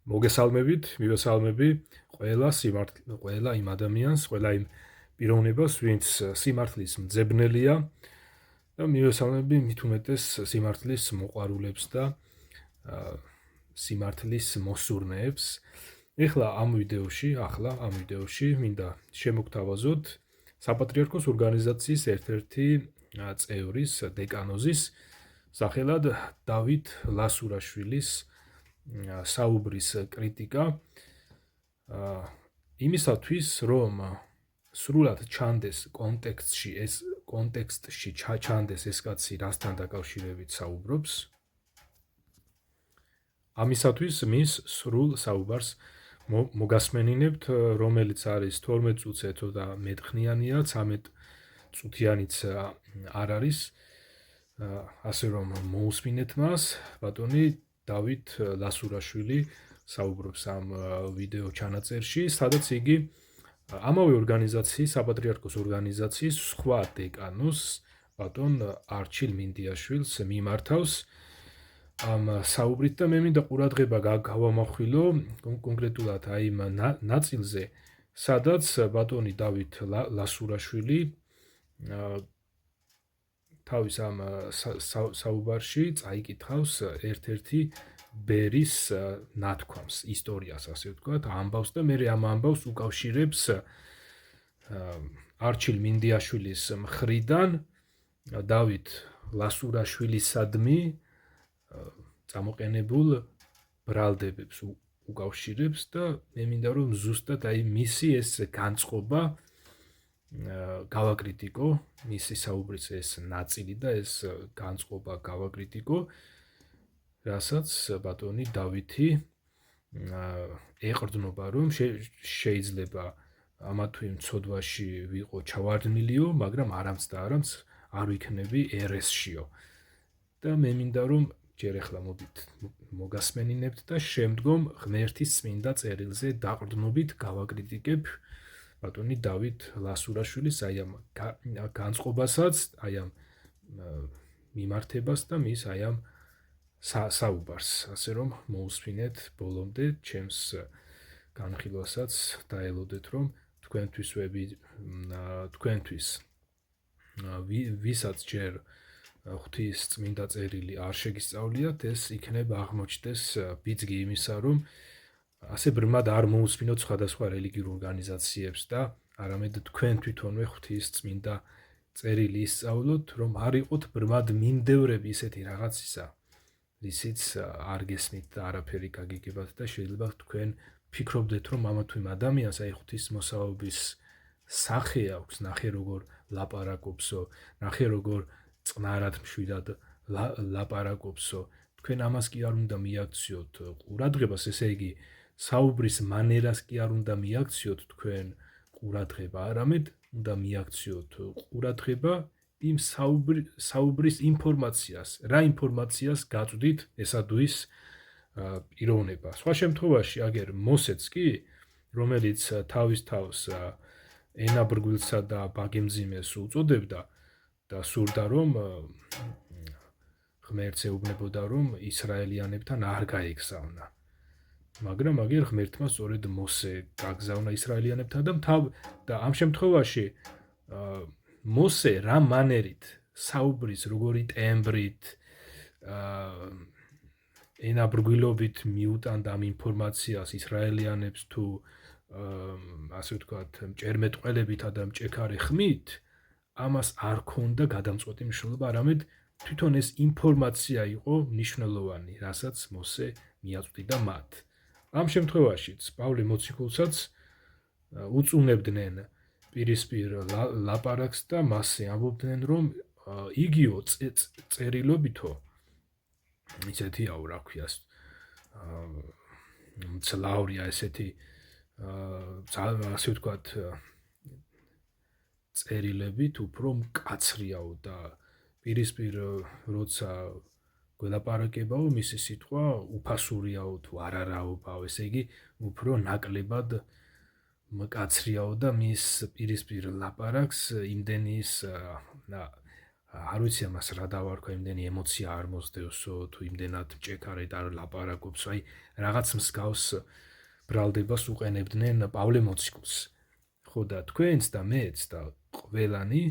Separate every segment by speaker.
Speaker 1: მოგესალმებით, მივესალმები ყველა იმ ადამიანს, ყველა იმ პიროვნებას, ვინც სიმართლის მძებნელია და მივესალმები მით უმეტეს სიმართლის მოყვარულებს და სიმართლის მოსურნეებს. ახლა ამ ვიდეოში მინდა შემოგთავაზოთ საპატრიარქოს ორგანიზაციის ერთ-ერთი წევრის, დეკანოზის, სახელად დავით ლასურაშვილის საუბრის კრიტიკა იმისათვის, რომ სრულად ჩანდეს კონტექსტში ჩანდეს ეს კაცი რასთან დაკავშირებით საუბრობს. ამისათვის მის სრულ საუბარს მოგასმენინებთ, რომელიც არის 12 წუთზე ცოტა მეტხნიანია, 13 წუთიანიც არ არის. ასე რომ მოусმინეთ მას, ბატონი დავით ლასურაშვილი საუბრობს ამ ვიდეო ჩანაწერში, სადაც იგი ამავე ორგანიზაციის, საპატრიარქოს ორგანიზაციის სხვა დეკანოს, ბატონ არჩილ მინდიაშვილს მიმართავს ამ საუბრით და მე მინდა ყურადღება გავამახვილო კონკრეტულად აი იმ ნაწილზე, სადაც ბატონი დავით ლასურაშვილი თავის ამ საუბარში წაიკითხავს ერთ-ერთი ბერის ნათქვამს, ისტორიას, ასე ვთქვათ, ამბავს და მე ამ ამბავს უკავშირებს არჩილ მინდიაშვილის მხრიდან დავით ლასურაშვილისადმი წამოყენებულ ბრალდებებს უკავშირებს და მე მინდა რომ ზუსტად აი მისი ეს განწყობა გავაკრიტიკო, მისი საუბრის ეს ნაწილი და ეს განწყობა გავაკრიტიკო, რასაც ბატონი დავითი ეყრდნობა, რომ შეიძლება ამა თუ იმ ცოდვაში ვიყო ჩავარდნილიო, მაგრამ არამც არ ვიქნები ერესშიო. და მე მინდა რომ ჯერ ახლა მოდით მოგასმენინებთ და შემდგომ ღმერთის წმინდა წერილზე დაყრდნობით გავაკრიტიკებ ბატონი დავით ლასურაშვილის აი ამ განწყობასაც, აი ამ მიმართებას და მის აი ამ საუბარს, ასე რომ მოусმინეთ ბოლომდე, ჩემს განხილვასაც დაელოდეთ, რომ თქვენთვის ვისაც ჯერ ღვთის წმინდა წერილი არ შეგისწავლიათ, ეს იქნება აღმოჩნდეს ბიძგი იმისა, რომ ასე ბრმად არ მოусმინოთ სხვადასხვა რელიგიურ ორგანიზაციებს და არამედ თქვენ თვითონვე ღვთის წმინდა წერილი ისწავლოთ, რომ არ იყოთ ბრმად მინდევრები ისეთი რაღაცისა, რისიც არ გესმით და არაფერი გაგიგებათ და შეიძლება თქვენ ფიქრობდეთ, რომ ამა თუ იმ ადამიანს აი ღვთის მოსაუბრის სახე აქვს, ნახე როგორ ლაპარაკობსო, ნახე როგორ წყნარად მშვიდად ლაპარაკობსო, თქვენ ამას კი არ უნდა მიაქციოთ ყურადღებას, ესე იგი საუბრის მანერას კი არ უნდა მიაქციოთ თქვენ ყურადღება, არამედ უნდა მიაქციოთ ყურადღება იმ საუბრის ინფორმაციას, რა ინფორმაციას გაწვდით ესადუის პიროვნება. სხვა შემთხვევაში, აგერ მოსეც კი, რომელიც თავის თავს ენაბრგვილსა და ბაგემძიმეს უწოდებდა და სურდა რომ ღმერთს ეუბნებოდა, რომ ისრაელიანებთან არ გაეგზავნა. მაგრამ აგერ ღმერთმა სწორედ მოსე გაგზავნა ისრაელიანებთან და ამ შემთხვევაში მოსე რა მანერით საუბრის, როგორი ტემბრით, ენაბრგვილობით მიუტანდა ამ ინფორმაციას ისრაელიანებს თუ ასე ვთქვათ, მჭერმეტყველებითა და მჭექარე ხმით, ამას არ ქონდა გადამწყვეტი მნიშვნელობა, არამედ თვითონ ეს ინფორმაცია იყო მნიშვნელოვანი, რასაც მოსე მიაწვდიდა მათ. ამ შემთხვევაშიც პავლე მოციქულსაც უწუნებდნენ პირისპირ ლაპარაკს და მასზე ამბობდნენ, რომ იგიო წერილობითო ისეთიაო, რა ქვიას, მძლავრია ესეთი ასე ვთქვათ წერილებით უფრო მკაცრიაო და პირისპირ როცა გველაპარაკებაო, მისი სიტყვა უფასურიაო თუ არარაობაო, ესე იგი უფრო ნაკლებად მკაცრიაო და მის პირისპირ ლაპარაკს იმდენის არ ვიცი ამას რა დავარქვა, იმდენი ემოცია არ მოსდევსო, თუ იმდენად მჭექარეთ არ ლაპარაკობს, აი რაღაც მსგავს ბრალდებას უყენებდნენ პავლე მოციქულს. ხო და თქვენც და მეც და ყველანი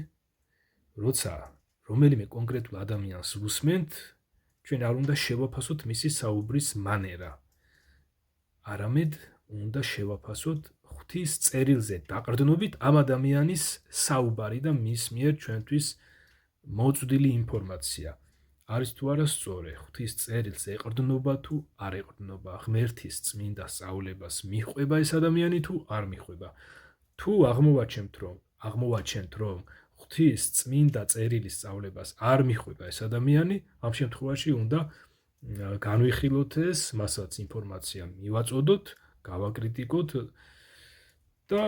Speaker 1: როცა რომელიმე კონკრეტულ ადამიანს ვუსმენთ, ჩვენ არ უნდა შევაფასოთ მისი საუბრის მანერა. არამედ უნდა შევაფასოთ ღვთის წერილზე დაყრდნობით ამ ადამიანის საუბარი და მის მიერ ჩვენთვის მოწვდილი ინფორმაცია. არის თუ არა სწორი, ღვთის წერილს ეყრდნობა თუ არ ეყრდნობა, ღმერთის წმინდა სწავლებას მიჰყვება ეს ადამიანი თუ არ მიჰყვება. თუ აღმოვაჩენთ, რომ ღვთის წმინდა წერილის სწავლებას არ მიჰყვება ეს ადამიანი, ამ შემთხვევაში უნდა განვიხილოთ ეს, მასაც ინფორმაცია მივაწოდოთ, გავაკრიტიკოთ და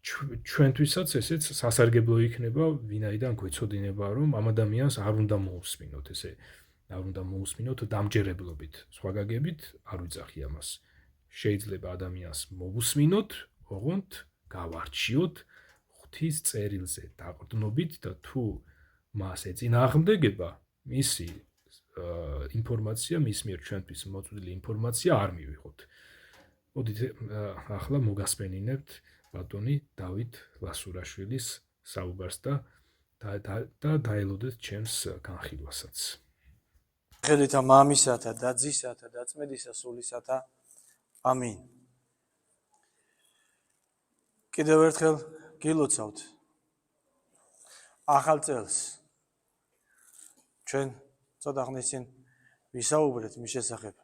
Speaker 1: ჩვენთვისაც ესეც სასარგებლო იქნება, ვინაიდან გვეცოდინება, რომ ამ ადამიანს არ უნდა მოусმინოთ, არ უნდა მოусმინოთ დამჯერებლობით, სხვა გაგებით არ ვიძახი ამას. შეიძლება ადამიანს მოვусმინოთ, ოღონდ გავარჩიოთ ღვთის წერილზე დაყრდნობით და თუ მას ეწინააღმდეგება მისი ინფორმაცია, მის მიერ ჩვენთვის მოწვდილი ინფორმაცია არ მივიღოთ. მოდით ახლა მოგასმენინებთ ბატონი დავით ლასურაშვილის საუბარს და დაელოდეთ ჩემს განხილვასაც.
Speaker 2: ხელითა მამისათა და ძისათა და წმედისა სულისათა. ამინ. კიდევ ერთხელ გილოცავთ ახალ წელს. ჩვენ ცოტა ხნის წინ ვისაუბრეთ მის შესახებ.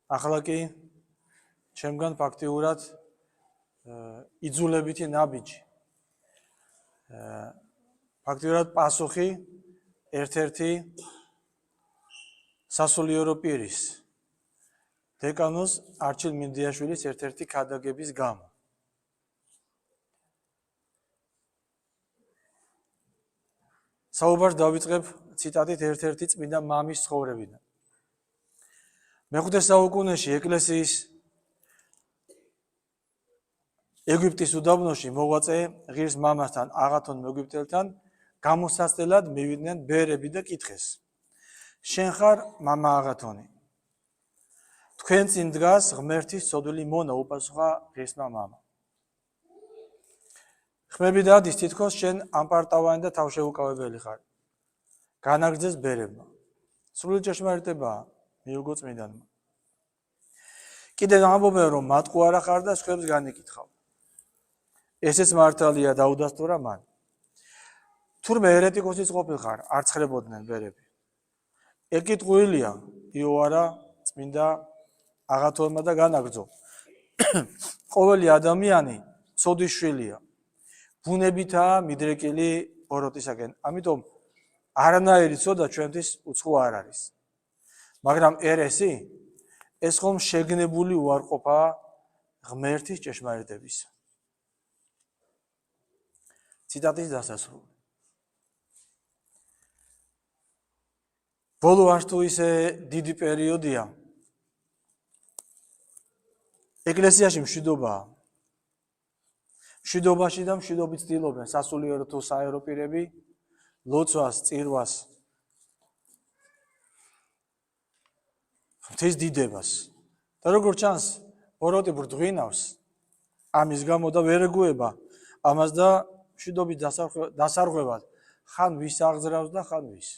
Speaker 2: ახლა კი ჩემგან ფაქტიურად იძულებითი ნაბიჯი. ფაქტიურად პასუხი ერთ-ერთი სასულიერო პირის დეკანოს არჩილ მინდიაშვილის ერთ-ერთი ქადაგების გამო. საუბარს დავიწყებ ციტატით ერთ-ერთი წმინდა მამის ცხოვრებიდან. მეხუთე საუკუნეში ეკლესიის ეგვიპტის უდაბნოში მოღვაწე ღირს მამასთან აღათონ მეგვიპტელთან გამოსასწრებლად მივიდნენ ბერები და კითხეს: შენ ხარ მამა აღათონი? თქვენ წინ დგას ღმერთის ცოდვილი მონა, უპასუხა ღირსმა მამამ. ხმები დადის, თითქოს შენ ამპარტავანი და თავშეუკავებელი ხარ. განაგრძეს ბერებმა. სრული ჭეშმარიტებაა, მიუგო წმინდანმა. კიდევ ამბობენ, რომ მატყუ არა ხარ და სხვებს განიკითხავ. ესეც მართალია, დაუდასტურა მან. თურმე ერეტიკოსის ყოფილხარ, არ ცხრებოდნენ ბერები. ეკიტყვილია იოარა წმინდა აღათონმა და განაგრძო. ყოველი ადამიანი ცოდვის შვილია. ბუნებითაა მიდრეკილი ბოროტისაკენ. ამიტომ არანაირი ცოდა ჩვენთვის უცხო არ არის. მაგრამ ერესი ეს ხომ შეგნებული უარყოფაა ღმერთის ჭეშმარიტებისა. ციტატის დასასრული. ბოლო არც თუ ისე დიდი პერიოდია. ეკლესიაში მშვიდობაა. მშვიდობაში და მშვიდობით ცდილობენ სასულიერო თუ საერო პირები ლოცვას, წირვას, ღვთის დიდებას. და როგორც ჩანს, ბოროტი ბრდღვინავს ამის გამო და ვერ ეგუება ამას და მშვიდობის დასარღვევად ხან ვის აღძრავს და ხან ვის.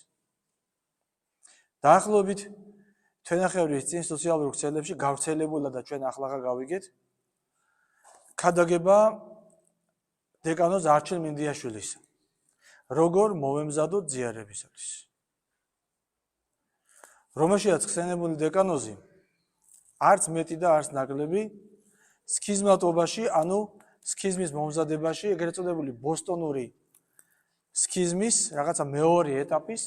Speaker 2: დაახლოებით თვენახევრის წინ სოციალურ ქსელებში გავრცელებულა და ჩვენ ახლა გავიგეთ ქადაგება დეკანოს არჩილ მინდიაშვილისა. როგორ მოვემზადოთ ზიარებისათვის. რომელშიაც ხსენებული დეკანოზი არც მეტი და არც ნაკლები სქიზმატობაში, ანუ სქიზმის მომზადებაში, ეგრეთ წოდებული ბოსტონური სქიზმის რაღაცა მეორე ეტაპის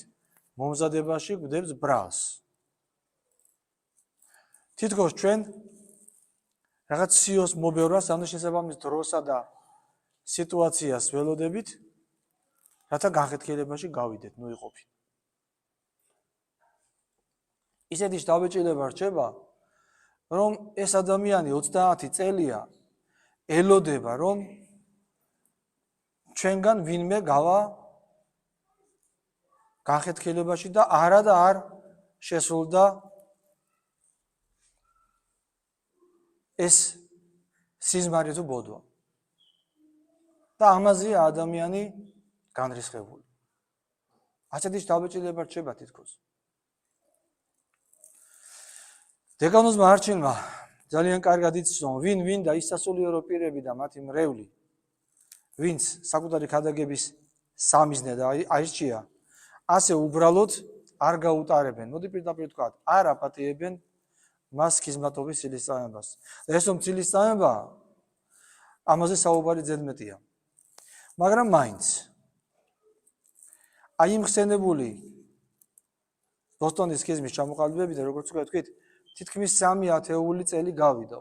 Speaker 2: მომზადებაში გვდებს ბრალს. თითქოს ჩვენ რაღაც სიოს მობევრას, ანუ შესაბამის დროსა და სიტუაციას ველოდებით, რათა განხეთქილებაში გავიდეთ, ნუ იყოფი. ისეთი შთაბეჭდილება რჩება, რომ ეს ადამიანი 30 წელია ელოდება, რომ ჩვენგან ვინმე გავა განხეთქილებაში და არა და არ შესრულდა ეს სიზმარი თუ ბოდვა. და ამაზე ადამიანი განრისხებული. ასეთი შთაბეჭდილება რჩება თითქოს. დეკანოზმა არჩილმა ძალიან კარგად იცნო, ვინ და ისასულიერო პირები და მათი მრევლი, ვინც საკუთარი ქადაგების სამიზნე და აირჩია, ასე უბრალოდ არ გაუტარებენ. მოდი პირდაპირ ვთქვათ, არ აპატიებენ მას ხიზმატობის ცილისწამებას. ეს რომ ცილისწამება, ამაზე საუბარი ძედმეტია. მაგრამ მაინც აი იმ ხსენებული ბოსტონის ხიზმის ჩამოყალიბებიდან, როგორც ვთქვით, თითქმის 3 ათეული წელი გავიდა.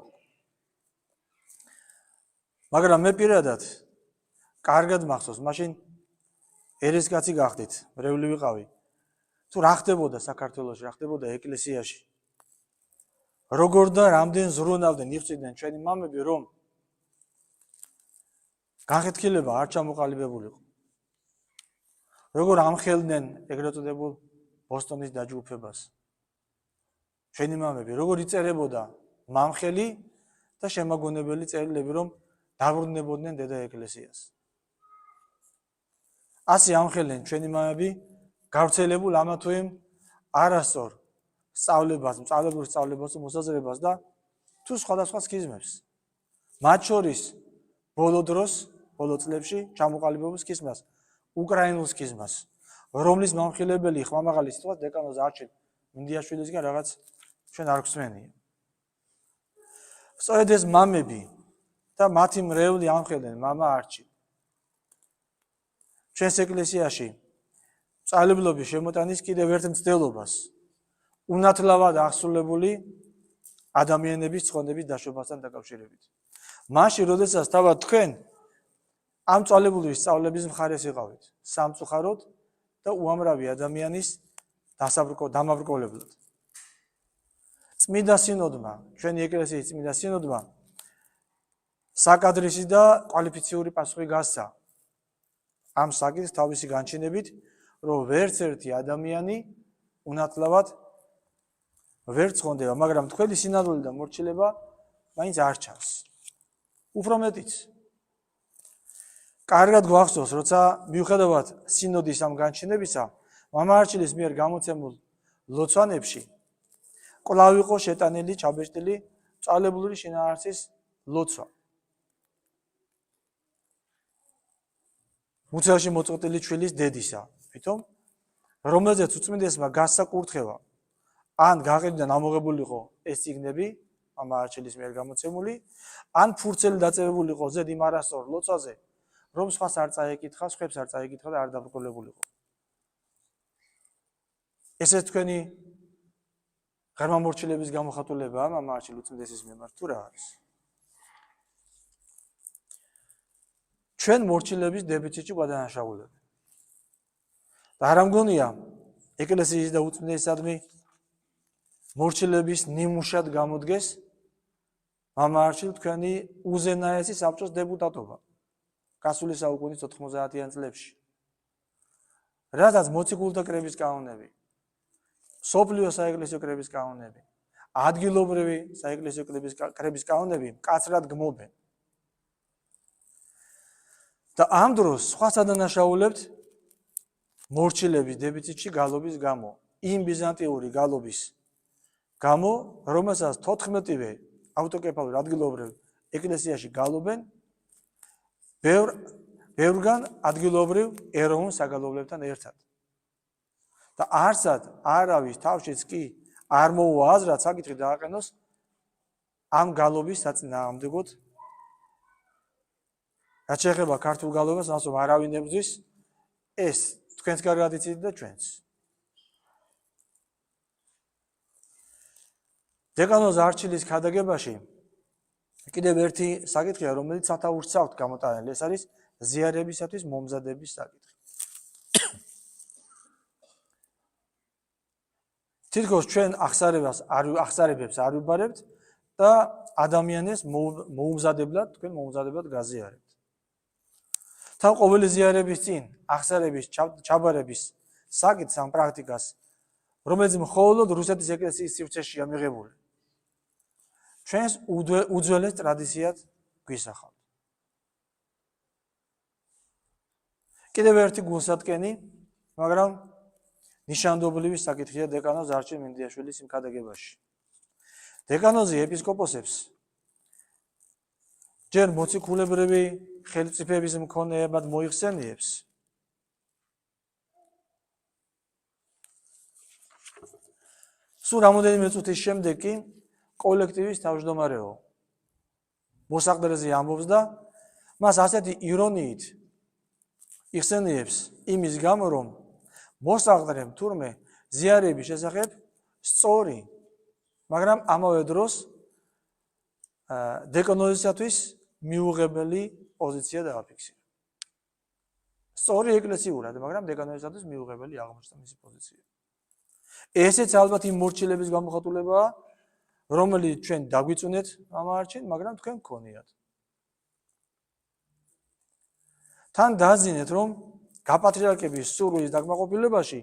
Speaker 2: მაგრამ მე პირადად კარგად მახსოვს, მაშინ ერისკაცი გახდით, მრევლი ვიყავი. თუ რა ხდებოდა საქართველოში, რა ხდებოდა ეკლესიაში. როგორ და რამდენ ზრუნავდნენ, იხსნიდნენ ჩვენი მამები, რომ განხეთქილება არ ჩამოყალიბებულიყო. როგორ ამხელდნენ ეგრეთ წოდებულ ბოსტონის დაჯგუფებას. ჩვენი მამები, როგორ იწერებოდა მამხელი და შემაგონებელი წერილები, რომ დაბრუნებოდნენ დედა ეკლესიას. ასე ამხელდნენ ჩვენი მამები გავრცელებულ ამა თუ იმ არასწორ სწავლებას, მწავლებულ სწავლებას, მოსაზრებას და თუ სხვადასხვა სქიზმებს. მათ შორის ბოლო დროს, ბოლო წლებში ჩამოყალიბებულ სქიზმას, უკრაინულ სქიზმას, რომლის მამხილებელი ხმამაღალი სიტყვას დეკანოზ არჩილ მინდიაშვილისგან რაღაც ჩვენ არ გვსმენია. სწორედ ეს მამები და მათი მრევლი ამხელდნენ მამა არჩილ. ჩვენს ეკლესიაში მწავლებლობის შემოტანის კიდევ ერთ მცდელობას უნათლავად აღსრულებული ადამიანების ცხონების დაშვებასთან დაკავშირებით. მაშინ, როდესაც თავად თქვენ ამ მწვალებლობის სწავლების მხარეს იყავით, სამწუხაროდ და უამრავი ადამიანის დამაბრკოლებლად. წმინდა სინოდმა, ჩვენი ეკლესიის წმინდა სინოდმა საკადრისი და კვალიფიციური პასუხი გასცა ამ საკითხს თავისი განჩინებით, რომ ვერც ერთი ადამიანი უნათლავად ვერ ცხონდება, მაგრამ თქვენი სინამდვილე და მორჩილება მაინც არ ჩანს. უფრო მეტიც. კარგად გვახსოვს, როცა მიუხედავად სინოდის ამ განჩინებისა, მამა არჩილის მიერ გამოცემულ ლოცვანებში კვლავ იყო შეტანილი, ჩაბეჭდილი მწავლებლური შინაარსის ლოცვა. მუცელში მოწყვეტილი ჩვილის დედისა, თვითონ, რომელზეც უწმინდესმა გასცა კურთხევა, ან გაყიდვიდან ამოღებულიყო ეს წიგნები, მამა არჩილის მიერ გამოცემული, ან ფურცელი დაწევებულიყო ზედ იმ არასწორ ლოცვაზე, რომ სხვას არ წაეკითხა, სხვებს არ წაეკითხა და არ დაბრკოლებულიყო. ესე თქვენი ღრმამორჩილების გამოხატულებაა მამა არჩილ უწმინდესის მიმართ თუ რა არის? ჩვენ მორჩილების დეფიციტში გვადანაშაულებენ. და არ ამგონია ეკლესიის და უწმინდესადმი მორჩილების ნიმუშად გამოდგეს მამა არჩილ თქვენი უზენაესი საბჭოს დეპუტატობა გასული საუკუნის 90-იან წლებში. რადგან მოციქულთა კრების კანონები, სოფლიო საეკლესიო კრების კანონები, ადგილობრივი საეკლესიო კრების კანონები მკაცრად გმობენ. და ამ დროს სხვა სადანაშაულებთ მორჩილების დეფიციტში გალობის გამო, იმ ბიზანტიური გალობის გამო, რომელსაც 14-ვე ავტოკეფალურ ადგილობრივ ეკლესიაში გალობენ ბევრგან ადგილობრივ ეროვნულ საგალობლებთან ერთად. და არსად არავის თავშიც კი არ მოუვა აზრად საკითხი დააყენოს ამ გალობის საწინააღმდეგოდ. რაც შეეხება ქართულ გალობას, ამას არავინ ებრძვის, ეს თქვენს კარგად იცით და ჩვენც. დეკანოზ არჩილის ქადაგებაში კიდევ ერთი საკითხია, რომელიც სათაურს აქვთ გამოტანილი, ეს არის ზიარებისათვის მომზადების საკითხი. თითქოს ჩვენ აღსარებებს არ ვიბარებთ და ადამიანებს მოუმზადებლად, თქვენ მოუმზადებლად გაზიარებთ. თან ყოველი ზიარების წინ აღსარების ჩაბარების საკითხს ამ პრაქტიკას, რომელიც მხოლოდ რუსეთის ეკლესიის სივრცეშია მიღებული. ჩვენს უძველეს ტრადიციად გვისახავთ. კიდევ ერთი გულსატკენი, მაგრამ ნიშანდობლივი საკითხია დეკანოზ არჩილ მინდიაშვილის იმ ქადაგებაში. დეკანოზი ეპისკოპოსებს ჯერ მოციქულებრივი ხელმწიფების მქონეებად მოიხსენიებს. სულ რამოდენიმე წუთის შემდეგ კი კოლექტივის თავმჯდომარეო მოსაყდრეზე ამბობს და მას ასეთი ირონიით იხსენიებს იმის გამო, რომ მოსაყდრემ თურმე ზიარების შესახებ სწორი, მაგრამ ამავე დროს დეკანოზისათვის მიუღებელი პოზიცია დააფიქსირა. სწორი ეკლესიურად, მაგრამ დეკანოზისათვის მიუღებელი აღმოჩნდა მისი პოზიცია. ესეც ალბათ იმ მორჩილების გამოხატულებაა, რომელიც ჩვენ დაგვიწუნეთ ამ არჩენ, მაგრამ თქვენ გქონიათ. თან დაძინეთ, რომ გაპატრიარქების სურვილის დაკმაყოფილებაში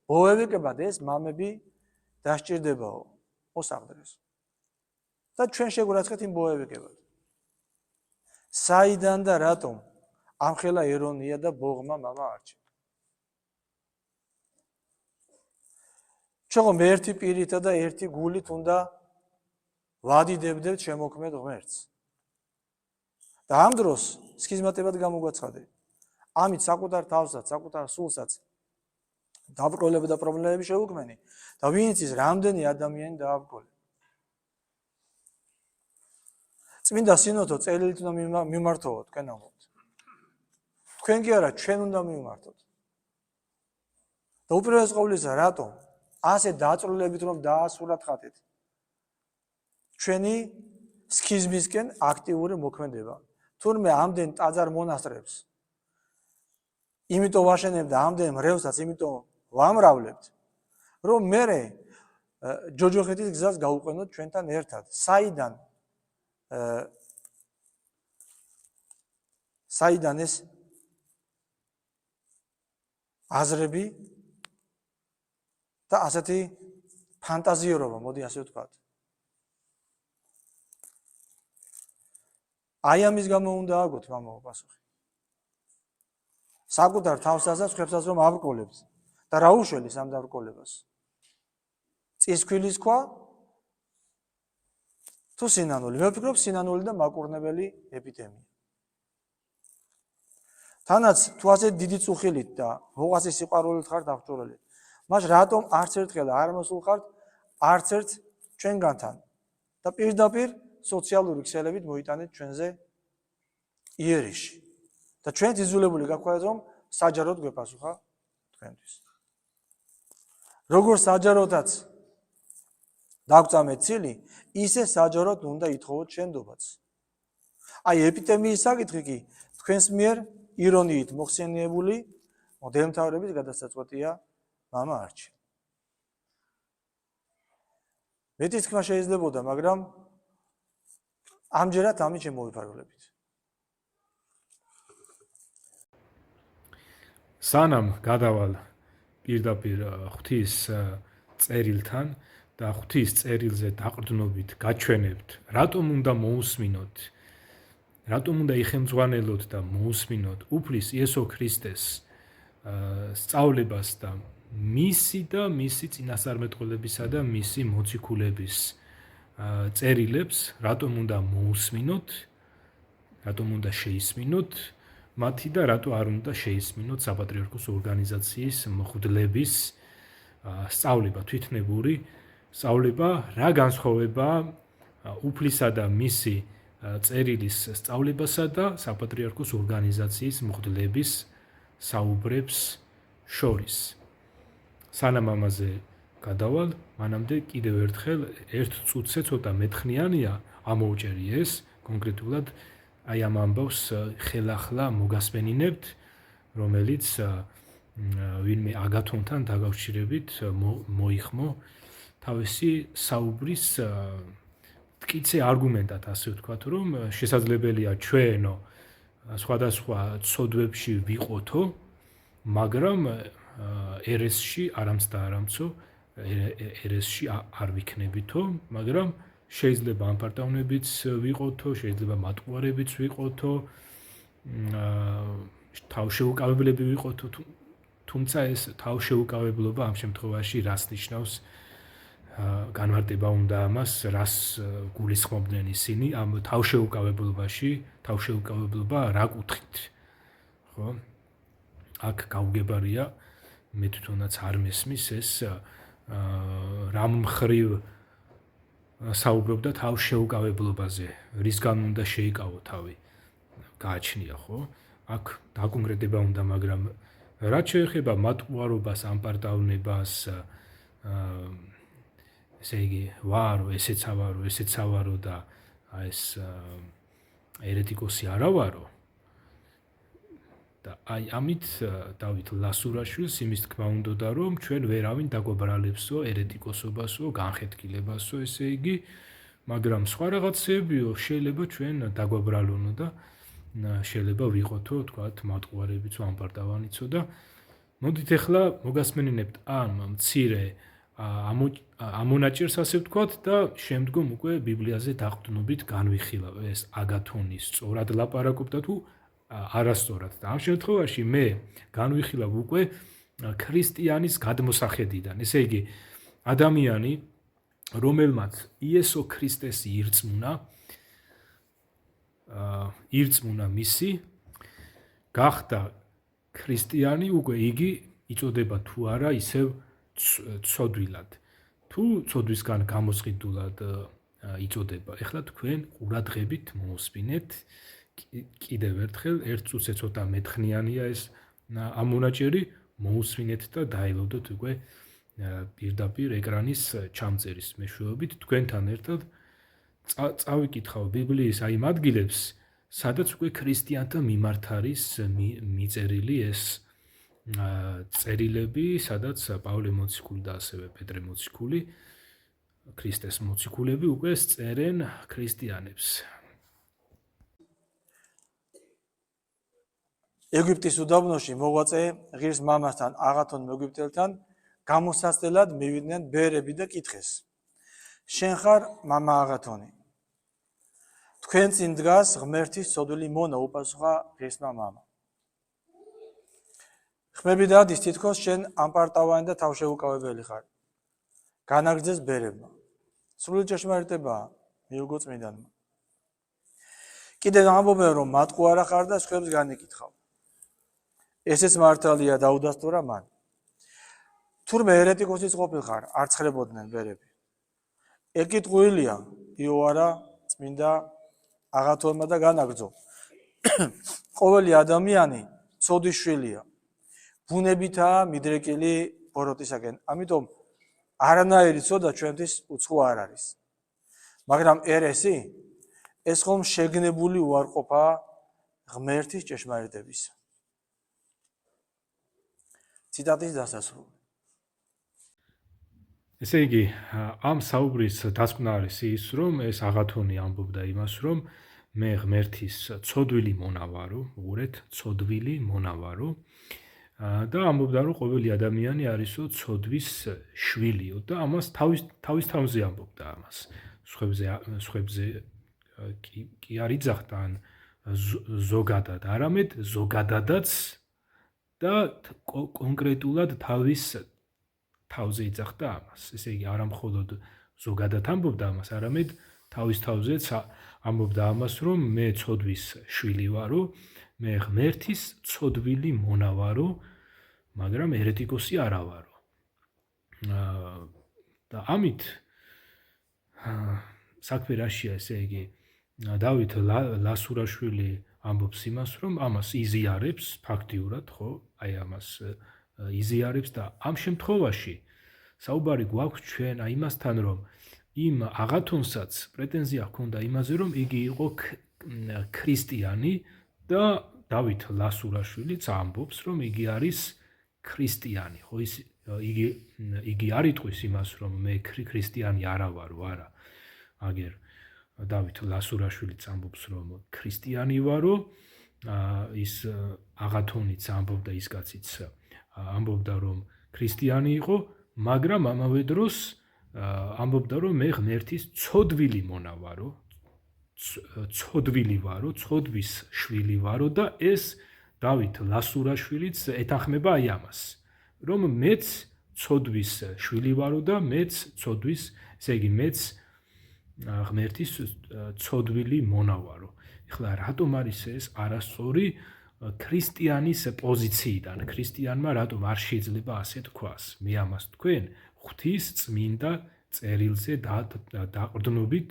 Speaker 2: ბოევიკებად ეს მამები დასჭირდებაო მოსაყდრეს. და ჩვენ შეგვარაცხეთ იმ ბოევიკებად. საიდან და რატომ ამხელა ერონია და ბოღმა მამა არჩენ? ჩვენ ერთი პირითა და ერთი გულით უნდა ვადიდებდეთ შემოქმედ ღმერთს. და ამ დროს სქიზმატებად გამოგვაცხადეთ. ამით საკუთარ თავსაც, საკუთარ სულსაც დაბრკოლება და პრობლემები შევუქმენი და ვინც ის რამდენი ადამიანი დააბრკოლე. წმინდა სინოდო წელით უნდა მიმართოთ, თქვენ ამბობთ. თქვენ კი არა, ჩვენ უნდა მიმართოთ. და უპირველეს ყოვლისა, რატომ? ასე დაწვრილებით რომ დაასრულათ ხათეთ. ჩვენი სქიზმისკენ აქტიური მოქმედება. თურმე ამდენ ტაძარ მონასტრებს იმიტომ ვაშენებ და ამდენ მრევსაც იმიტომ ვამრავლებთ, რომ მერე ჯოჯოხეთის გზას გავუყენოთ ჩვენთან ერთად. საიდან ეს აზრები და ასეთი ფანტაზიორობა, მოდი ასე ვთქვათ. აი ამის გამო უნდა აგოთ მამაო პასუხი. საკუთარ თავსაც ხებსაც რომ აბრკოლებთ და რა უშველის ამ დაბრკოლებას? წისქვილის ქვა თუ სინანული? მე ვფიქრობ სინანული და მაკურნებელი ეპიდემია. თანაც თუ ასე დიდი წუხილით და მოყვასის სიყვარულით ხართ აღჭურვილი, მას რატომ არც ერთხელ არ მოსულხართ არც ერთ ჩვენგანთან და პირდაპირ სოციალური ქსელებით მოიტანეთ ჩვენზე იერიში. და ჩვენ იძულებული გაქვთ რომ საჯაროდ გვეპასუხა თქვენთვის. როგორც საჯაროდაც დაგწამეთ ცილი, ისე საჯაროდ უნდა ითხოვოთ შენდობაც. აი ეპიდემიის საკითხი კი თქვენს მიერ ირონიით მოხსენიებული მოდელმთავრების გადასაწყვეტია მამა არჩილ. მეტი თქმა შეიძლებოდა, მაგრამ ამჯერად ამით შემოვიფარგლებით.
Speaker 1: სანამ გადავალ პირდაპირ ღვთის წერილთან და ღვთის წერილზე დაყრდნობით გაჩვენებთ, რატომ უნდა მოусმინოთ, რატომ უნდა იხემძღვანელოთ და მოусმინოთ უფლის იესო ქრისტეს სწავლებას და მისი წინასწარმეტყველებისა და მისი მოციქულების წერილებს, რატომ უნდა მოусმინოთ, რატომ უნდა შეისმინოთ მათი და რატო არ უნდა შეისმინოთ საპატრიარქოს ორგანიზაციის მღვდლების სწავლება, თვითნებური სწავლება, რა განსხვავება უფლისა და მისი წერილის სწავლებასა და საპატრიარქოს ორგანიზაციის მღვდლების საუბრებს შორის. სანამ ამაზე გადავალ, მანამდე კიდევ ერთხელ ერთ წუთზე ცოტა მეთხნიანია ამოვჭერი ეს კონკრეტულად აი ამ ამბავს ხელახლა მოგასმენინებთ, რომელიც ვინმე აგათონთან დაგავშირებით მოიხმო თავისი საუბრის მტკიცე არგუმენტად, ასე ვთქვათ, რომ შესაძლებელია ჩვენო სხვადასხვა ცოდვებში ვიყოთო, მაგრამ ერესში არამც და არამცო ერესში არ ვიქნებითო, მაგრამ შეიძლება ამპარტავნებიც ვიყოთო, შეიძლება მატყუარებიც ვიყოთო, თავშეუკავებლები ვიყოთო, თუმცა ეს თავშეუკავებლობა ამ შემთხვევაში რას ნიშნავს? განმარტება უნდა ამას, რას გულისხმობდნენ ისინი ამ თავშეუკავებლობაში, თავშეუკავებლობა რა კუთხით, ხო? აქ გაუგებარია, მე თვითონაც არ მესმის ეს რამ მხრივ საუბრობდა თავშეუკავებლობაზე, რისგან უნდა შეიკავო თავი, გააჩნია, ხო? აქ დაკონკრეტება უნდა, მაგრამ რაც შეეხება მატყუარობას, ამპარტავნებას, ესე იგი, ვარო, ესეც ავარო და ეს ერეტიკოსი არავარო. და აი ამით დავით ლასურაშვილს იმის თქმა უნდა, რომ ჩვენ ვერავინ დაგვაბრალებსო ერეტიკოსობასო, განხეთქილებასო, ესე იგი, მაგრამ სხვა რაღაცებიო შეიძლება ჩვენ დაგვაბრალონო და შეიძლება ვიყოთო, თქვათ, მატყუარებიც, ამპარტავანიცო და მოდით ახლა მოგასმენინებთ ამ მცირე ამონაჭერს, ასე ვთქვათ, და შემდგომ უკვე ბიბლიაზე დაყრდნობით განვიხილავ ეს აგათონის სწორად ლაპარაკობდა თუ არასწორად. და ამ შემთხვევაში მე განვიხილავ უკვე ქრისტიანის გადმოსახედიდან. ესე იგი, ადამიანი, რომელმაც იესო ქრისტეს ირწმუნა მისი, გახდა ქრისტიანი, უკვე იგი იწოდება თუ არა ისევ ცოდვილად. თუ ცოდვისგან გამოსყიდულად იწოდება. ეხლა თქვენ ყურადღებით მოусმინეთ კიდევ ერთხელ, ერთ წუთზე ცოტა მეთხნიანია ეს ამონაჭერი, მოусმინეთ და დაელოდოთ უკვე პირდაპირ ეკრანის ჩამწერის მეშვეობით თქვენთან ერთად წავიკითხავ ბიბლიის აი იმ ადგილებს, სადაც უკვე ქრისტიანთა მიმართ არის მიწერილი ეს წერილები, სადაც პავლე მოციქული და ასევე პეტრე მოციქული, ქრისტეს მოციქულები უკვე წერენ ქრისტიანებს.
Speaker 2: ეგვიპტის უდაბნოში მოღვაწე ღირს მამასთან აღათონ მეგვიპტელთან გამოსასწრებლად მივიდნენ ბერები და კითხეს: შენ ხარ მამა აღათონი? თქვენ წინ დგას ღმერთის ცოდვილი მონა, უპასუხა ღირსმა მამამ. ხმები დადის, თითქოს შენ ამპარტავანი და თავშეუკავებელი ხარ. განაგრძეს ბერებმა. სრული ჭეშმარიტებაა, მიუგო წმინდანმა. კიდევ ამბობენ, რომ მატყუარა ხარ და სხვებს განიკითხავ. ესეც მართალია, დაუდასტურა მან. თურმე ერეტიკოსიც ყოფილხარ, არ ცხრებოდნენ ბერები. ეკითხულია იოარა წმინდა აღათონმა და განაგრძო. ყოველი ადამიანი ცოდვის შვილია. ბუნებითაა მიდრეკილი ბოროტისაკენ. ამიტომ არანაირი ცოდა ჩვენთვის უცხო არ არის. მაგრამ ერესი ეს ხომ შეგნებული უარყოფაა ღმერთის ჭეშმარიტებისა. ციტატის დასასრული.
Speaker 1: ესე იგი, ამ საუბრის დასკვნა არის ის, რომ ეს აღათონი ამბობდა იმას, რომ მე ღმერთის ცოდვილი მონა ვარო, უყურეთ, ცოდვილი მონა ვარო, და ამბობდა, რომ ყოველი ადამიანი არისო ცოდვის შვილიო და ამას თავის თავზე ამბობდა ამას. სხვებზე კი არ იძახდა ან ზოგადად, არამედ ზოგადადაც და კონკრეტულად თავის თავზე იძახდა ამას. ესე იგი, არა მხოლოდ ზოგადად ამბობდა ამას, არამედ თავის თავზეც ამბობდა ამას, რომ მე ცოდვის შვილი ვარო, მე ღმერთის ცოდვილი მონა ვარო, მაგრამ ერეტიკოსი არა ვარო. და ამით საქმე რაშია, ესე იგი, დავით ლასურაშვილი ამბობს იმას, რომ ამას იზიარებს ფაქტიურად, ხო? აი ამას იზიარებს და ამ შემთხვევაში საუბარი გვაქვს ჩვენ აი იმასთან, რომ იმ აღათონსაც პრეტენზია ჰქონდა იმაზე, რომ იგი იყო ქრისტიანი და დავით ლასურაშვილიც ამბობს, რომ იგი არის ქრისტიანი, ხო? იგი არ იტყვის იმას, რომ მე ქრისტიანი არა ვარო, არა. აგერ დავით ლასურაშვილიც ამბობს, რომ ქრისტიანი ვარო, ის აღათონიც ამბობდა, ის კაციც ამბობდა რომ ქრისტიანი იყო, მაგრამ ამავე დროს ამბობდა რომ მე ღმერთის ცოდვილი მონა ვარო, ცოდვილი ვარო, ცოდვის შვილი ვარო და ეს დავით ლასურაშვილიც ეთანხმება აი ამას, რომ მეც ცოდვის შვილი ვარო და მეც ცოდვის, ესე იგი მეც ღმერთის ცოდვილი მონა ვარო. ეხლა რატომ არის ეს არასწორი ქრისტიანის პოზიციიდან, ქრისტიანმა რატომ არ შეიძლება ასე თქვას? მე ამას თქვენ ღვთის წმინდა წერილზე დაყრდნობით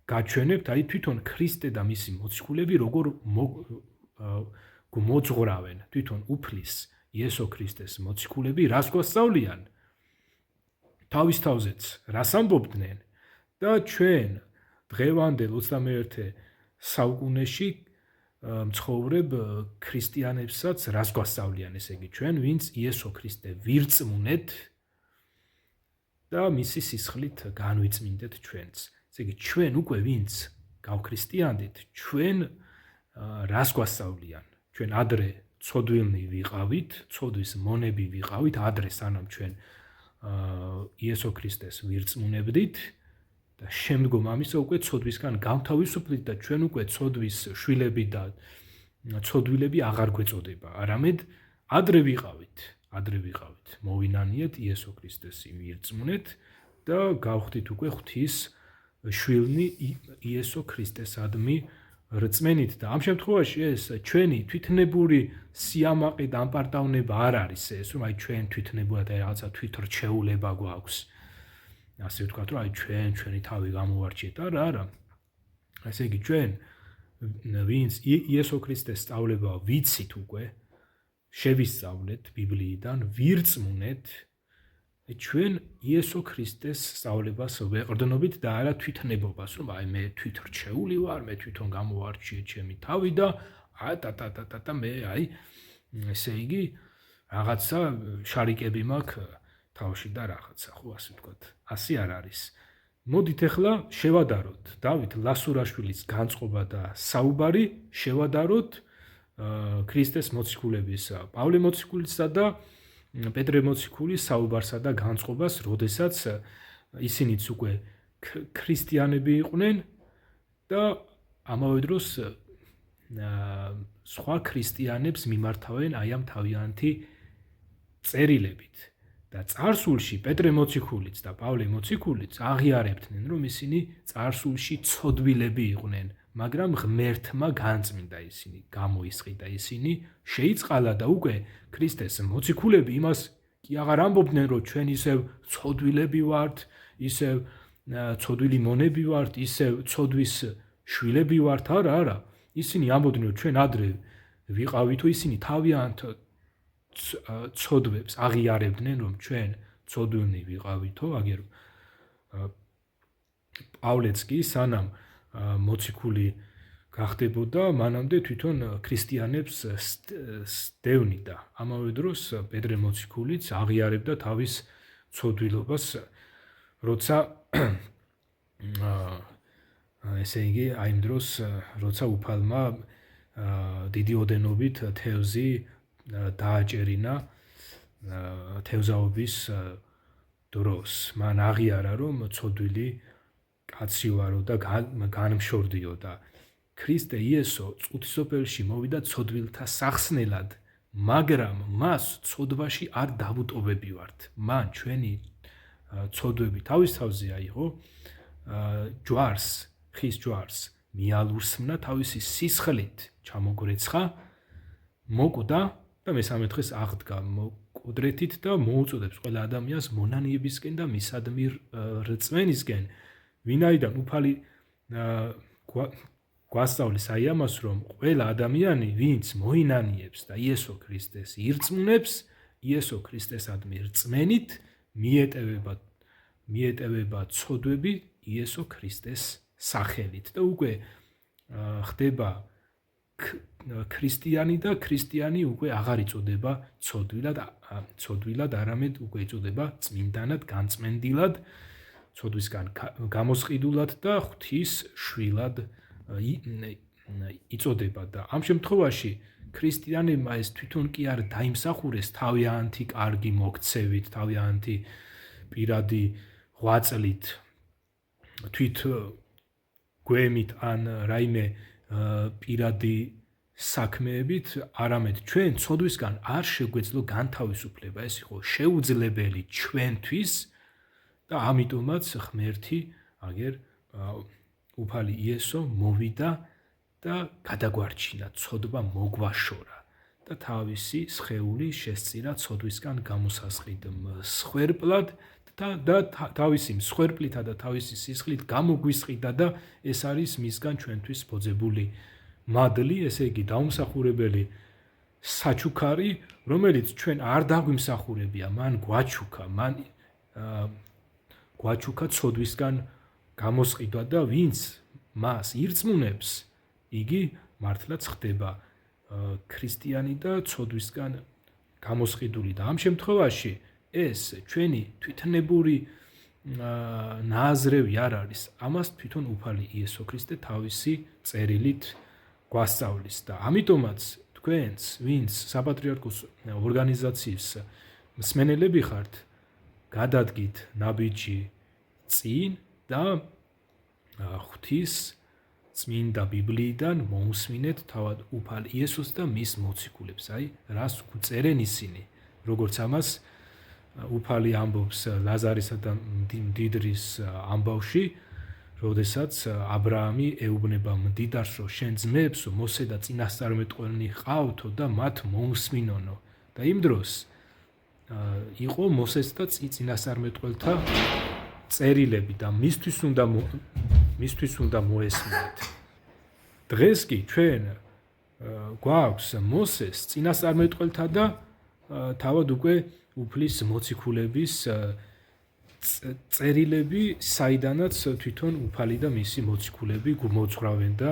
Speaker 1: გაჩვენებთ, აი თვითონ ქრისტე და მისი მოციქულები როგორ მოძღვრავენ თვითონ უფლის იესო ქრისტეს მოციქულები რას გვასწავლიან? თავის თავზეც რას ამბობდნენ და ჩვენ დღევანდელ 21 საუკუნეში მცხოვრებ ქრისტიანებსაც რას გვასწავლიან, ესე იგი ჩვენ ვინც იესო ქრისტე ვირწმუნეთ და მისი სისხლით განვიწმინდეთ ჩვენც. ესე იგი ჩვენ უკვე ვინც გავქრისტიანდით, ჩვენ რას გვასწავლიან? ჩვენ ადრე ცოდვილნი ვიყავით, ცოდვის მონები ვიყავით, ადრე სანამ ჩვენ იესო ქრისტეს ვირწმუნებდით და შემდგომ ამისა უკვე ცოდვისგან გავთავისუფლდით და ჩვენ უკვე ცოდვის შვილები და ცოდვილები აღარ გვეწოდება, არამედ ადრე ვიყავით, მოვინანიეთ იესო ქრისტეს ვირწმუნეთ და გავხდით უკვე ღვთის შვილნი იესო ქრისტესადმი რწმენით და ამ შემთხვევაში ეს ჩვენი თვითნებური სიამაყე და ამპარტავნება არ არის ეს, რომ აი ჩვენ თვითნებურად რაღაცა თვითრჩეულება გვაქვს. ასე ვთქვათ, რომ აი ჩვენი თავი გამოვარჩიეთ, არა. ესე იგი ჩვენ ვინც იესო ქრისტეს სწავლება ვიცით უკვე, შევისწავლეთ ბიბლიიდან, ვირწმუნეთ, ჩვენ იესო ქრისტეს სწავლებას ვეყრდნობით და არა თვითნებობას, რომ აი მე თვითრჩეული ვარ, მე თვითონ გამოვარჩიე ჩემი თავი და მე აი ესე იგი რაღაცა შარიკები მაქვს თავში და რაღაცა, ხო ასე ვთქვათ. ასე არ არის. მოდით ახლა შევადაროთ დავით ლასურაშვილის განწყობა და საუბარი, შევადაროთ ქრისტეს მოციქულების პავლე მოციქულისა და პეტრე მოციქულის საუბარსა და განწყობას, როდესაც ისინიც უკვე ქრისტიანები იყვნენ და ამავე დროს სხვა ქრისტიანებს მიმართავენ აი ამ თავიანთი წერილებით. და წარსულში პეტრე მოციქულიც და პავლე მოციქულიც აღიარებდნენ, რომ ისინი წარსულში ცოდვილები იყვნენ, მაგრამ ღმერთმა განწმინდა ისინი, გამოისყიდა ისინი, შეიწყალა და უკვე ქრისტეს მოციქულები იმას კი აღარ ამბობდნენ, რომ ჩვენ ისევ ცოდვილები ვართ, ისევ ცოდვილი მონები ვართ, ისევ ცოდვის შვილები ვართ, არა. ისინი ამბობდნენ, რომ ჩვენ ადრე ვიყავითო, ისინი თავიანთ ცოდვებს აღიარებდნენ, რომ ჩვენ ცოდვილნი ვიყავითო, აგერ პავლეც კი სანამ მოციქული გახდებოდა, მანამდე თვითონ ქრისტიანებს სდევნიდა. ამავე დროს პეტრე მოციქულიც აღიარებდა თავის ცოდვილობას, როცა ესე იგი აი იმ დროს, როცა უფალმა დიდი ოდენობით თევზი დააჭერინა თევზაობის დროს. მან აღიარა, რომ ცოდვილი კაცი ვარო და განმშორდიო და ქრისტე იესო წუთისოფელში მოვიდა ცოდვილთა სახსნელად, მაგრამ მას ცოდვაში არ დავუტოვებივართ. მან ჩვენი ცოდვები თავის თავზე აიღო, ჯვარს, ხის ჯვარს მიალურსმნა თავისი სისხლით, ჩამოგრეცხა, მოკვდა და მესამე დღეს აღდგა მკვდრეთით და მოუწოდებს ყველა ადამიანს მონანიებისკენ და მისადმი რწმენისკენ, ვინაიდან უფალი გვასწავლის აი ამას, რომ ყველა ადამიანი, ვინც მოინანიებს და იესო ქრისტეს ირწმუნებს, იესო ქრისტესადმი რწმენით მიეტევება ცოდვები იესო ქრისტეს სახელით და უკვე ხდება ქრისტიანი და ქრისტიანი უკვე აღარ იწოდება ცოდვილად, არამედ უკვე იწოდება წმინდანად, განწმენდილად, ცოდვისგან გამოსყიდულად და ღვთის შვილად იწოდება და ამ შემთხვევაში ქრისტიანებმა ეს თვითონ კი არ დაიმსახურეს თავიანთი კარგი მოქცევით, თავიანთი პირადი ღვაწლით, თვით გვემით ან რაიმე პირადი საქმეებით, არამედ ჩვენ ცოდვისგან არ შეგვეძლო განთავისუფლება, ეს იყო შეუძლებელი ჩვენთვის და ამიტომაც ღმერთი აგერ უფალი იესო მოვიდა და გადაგვარჩინა, ცოდვა მოგვაშორა და თავისი სხეული შესწირა ცოდვისგან გამოსასყიდ მსხვერპლად და თავისი მსხვერპლითა და თავისი სისხლით გამოგვისყიდა და ეს არის მისგან ჩვენთვის ბოძებული მადლი, ესე იგი დაუმსახურებელი საჩუქარი, რომელიც ჩვენ არ დაგვიმსახურებია, მან გვაჩუქა ცოდვისგან გამოსყიდვა და ვინც მას ირწმუნებს, იგი მართლაც ხდება ქრისტიანი და ცოდვისგან გამოსყიდული და ამ შემთხვევაში ეს ჩვენი თვითნებური ნააზრევი არ არის, ამას თვითონ უფალი იესო ქრისტე თავისი წერილით გვასწავლის და ამიტომაც თქვენც, ვინც საპატრიარქოს ორგანიზაციის მსმენელები ხართ, გადადგით ნაბიჯი წინ და ღვთის წმინდა ბიბლიიდან მოусმინეთ თავად უფალ იესოს და მის მოციქულებს, აი რას წერენ ისინი, როგორც ამას უფალი ამბობს ლაზარისა და მდიდრის ამბავში, როდესაც აბრაამი ეუბნება მდიდარს, რომ შენ ძმებს მოსე და წინასწარმეტყველნი ყავთო და მათ მოусმინონო და იმ დროს იყო მოსეს და წინასწარმეტყველთა წერილები და მისთვის უნდა მოესმინეთ. დღეს კი ჩვენ გვაქვს მოსეს წინასწარმეტყველთა და თავად უკვე უფლის მოციქულების წერილები, საიდანაც თვითონ უფალი და მისი მოციქულები მოძღვრავენ და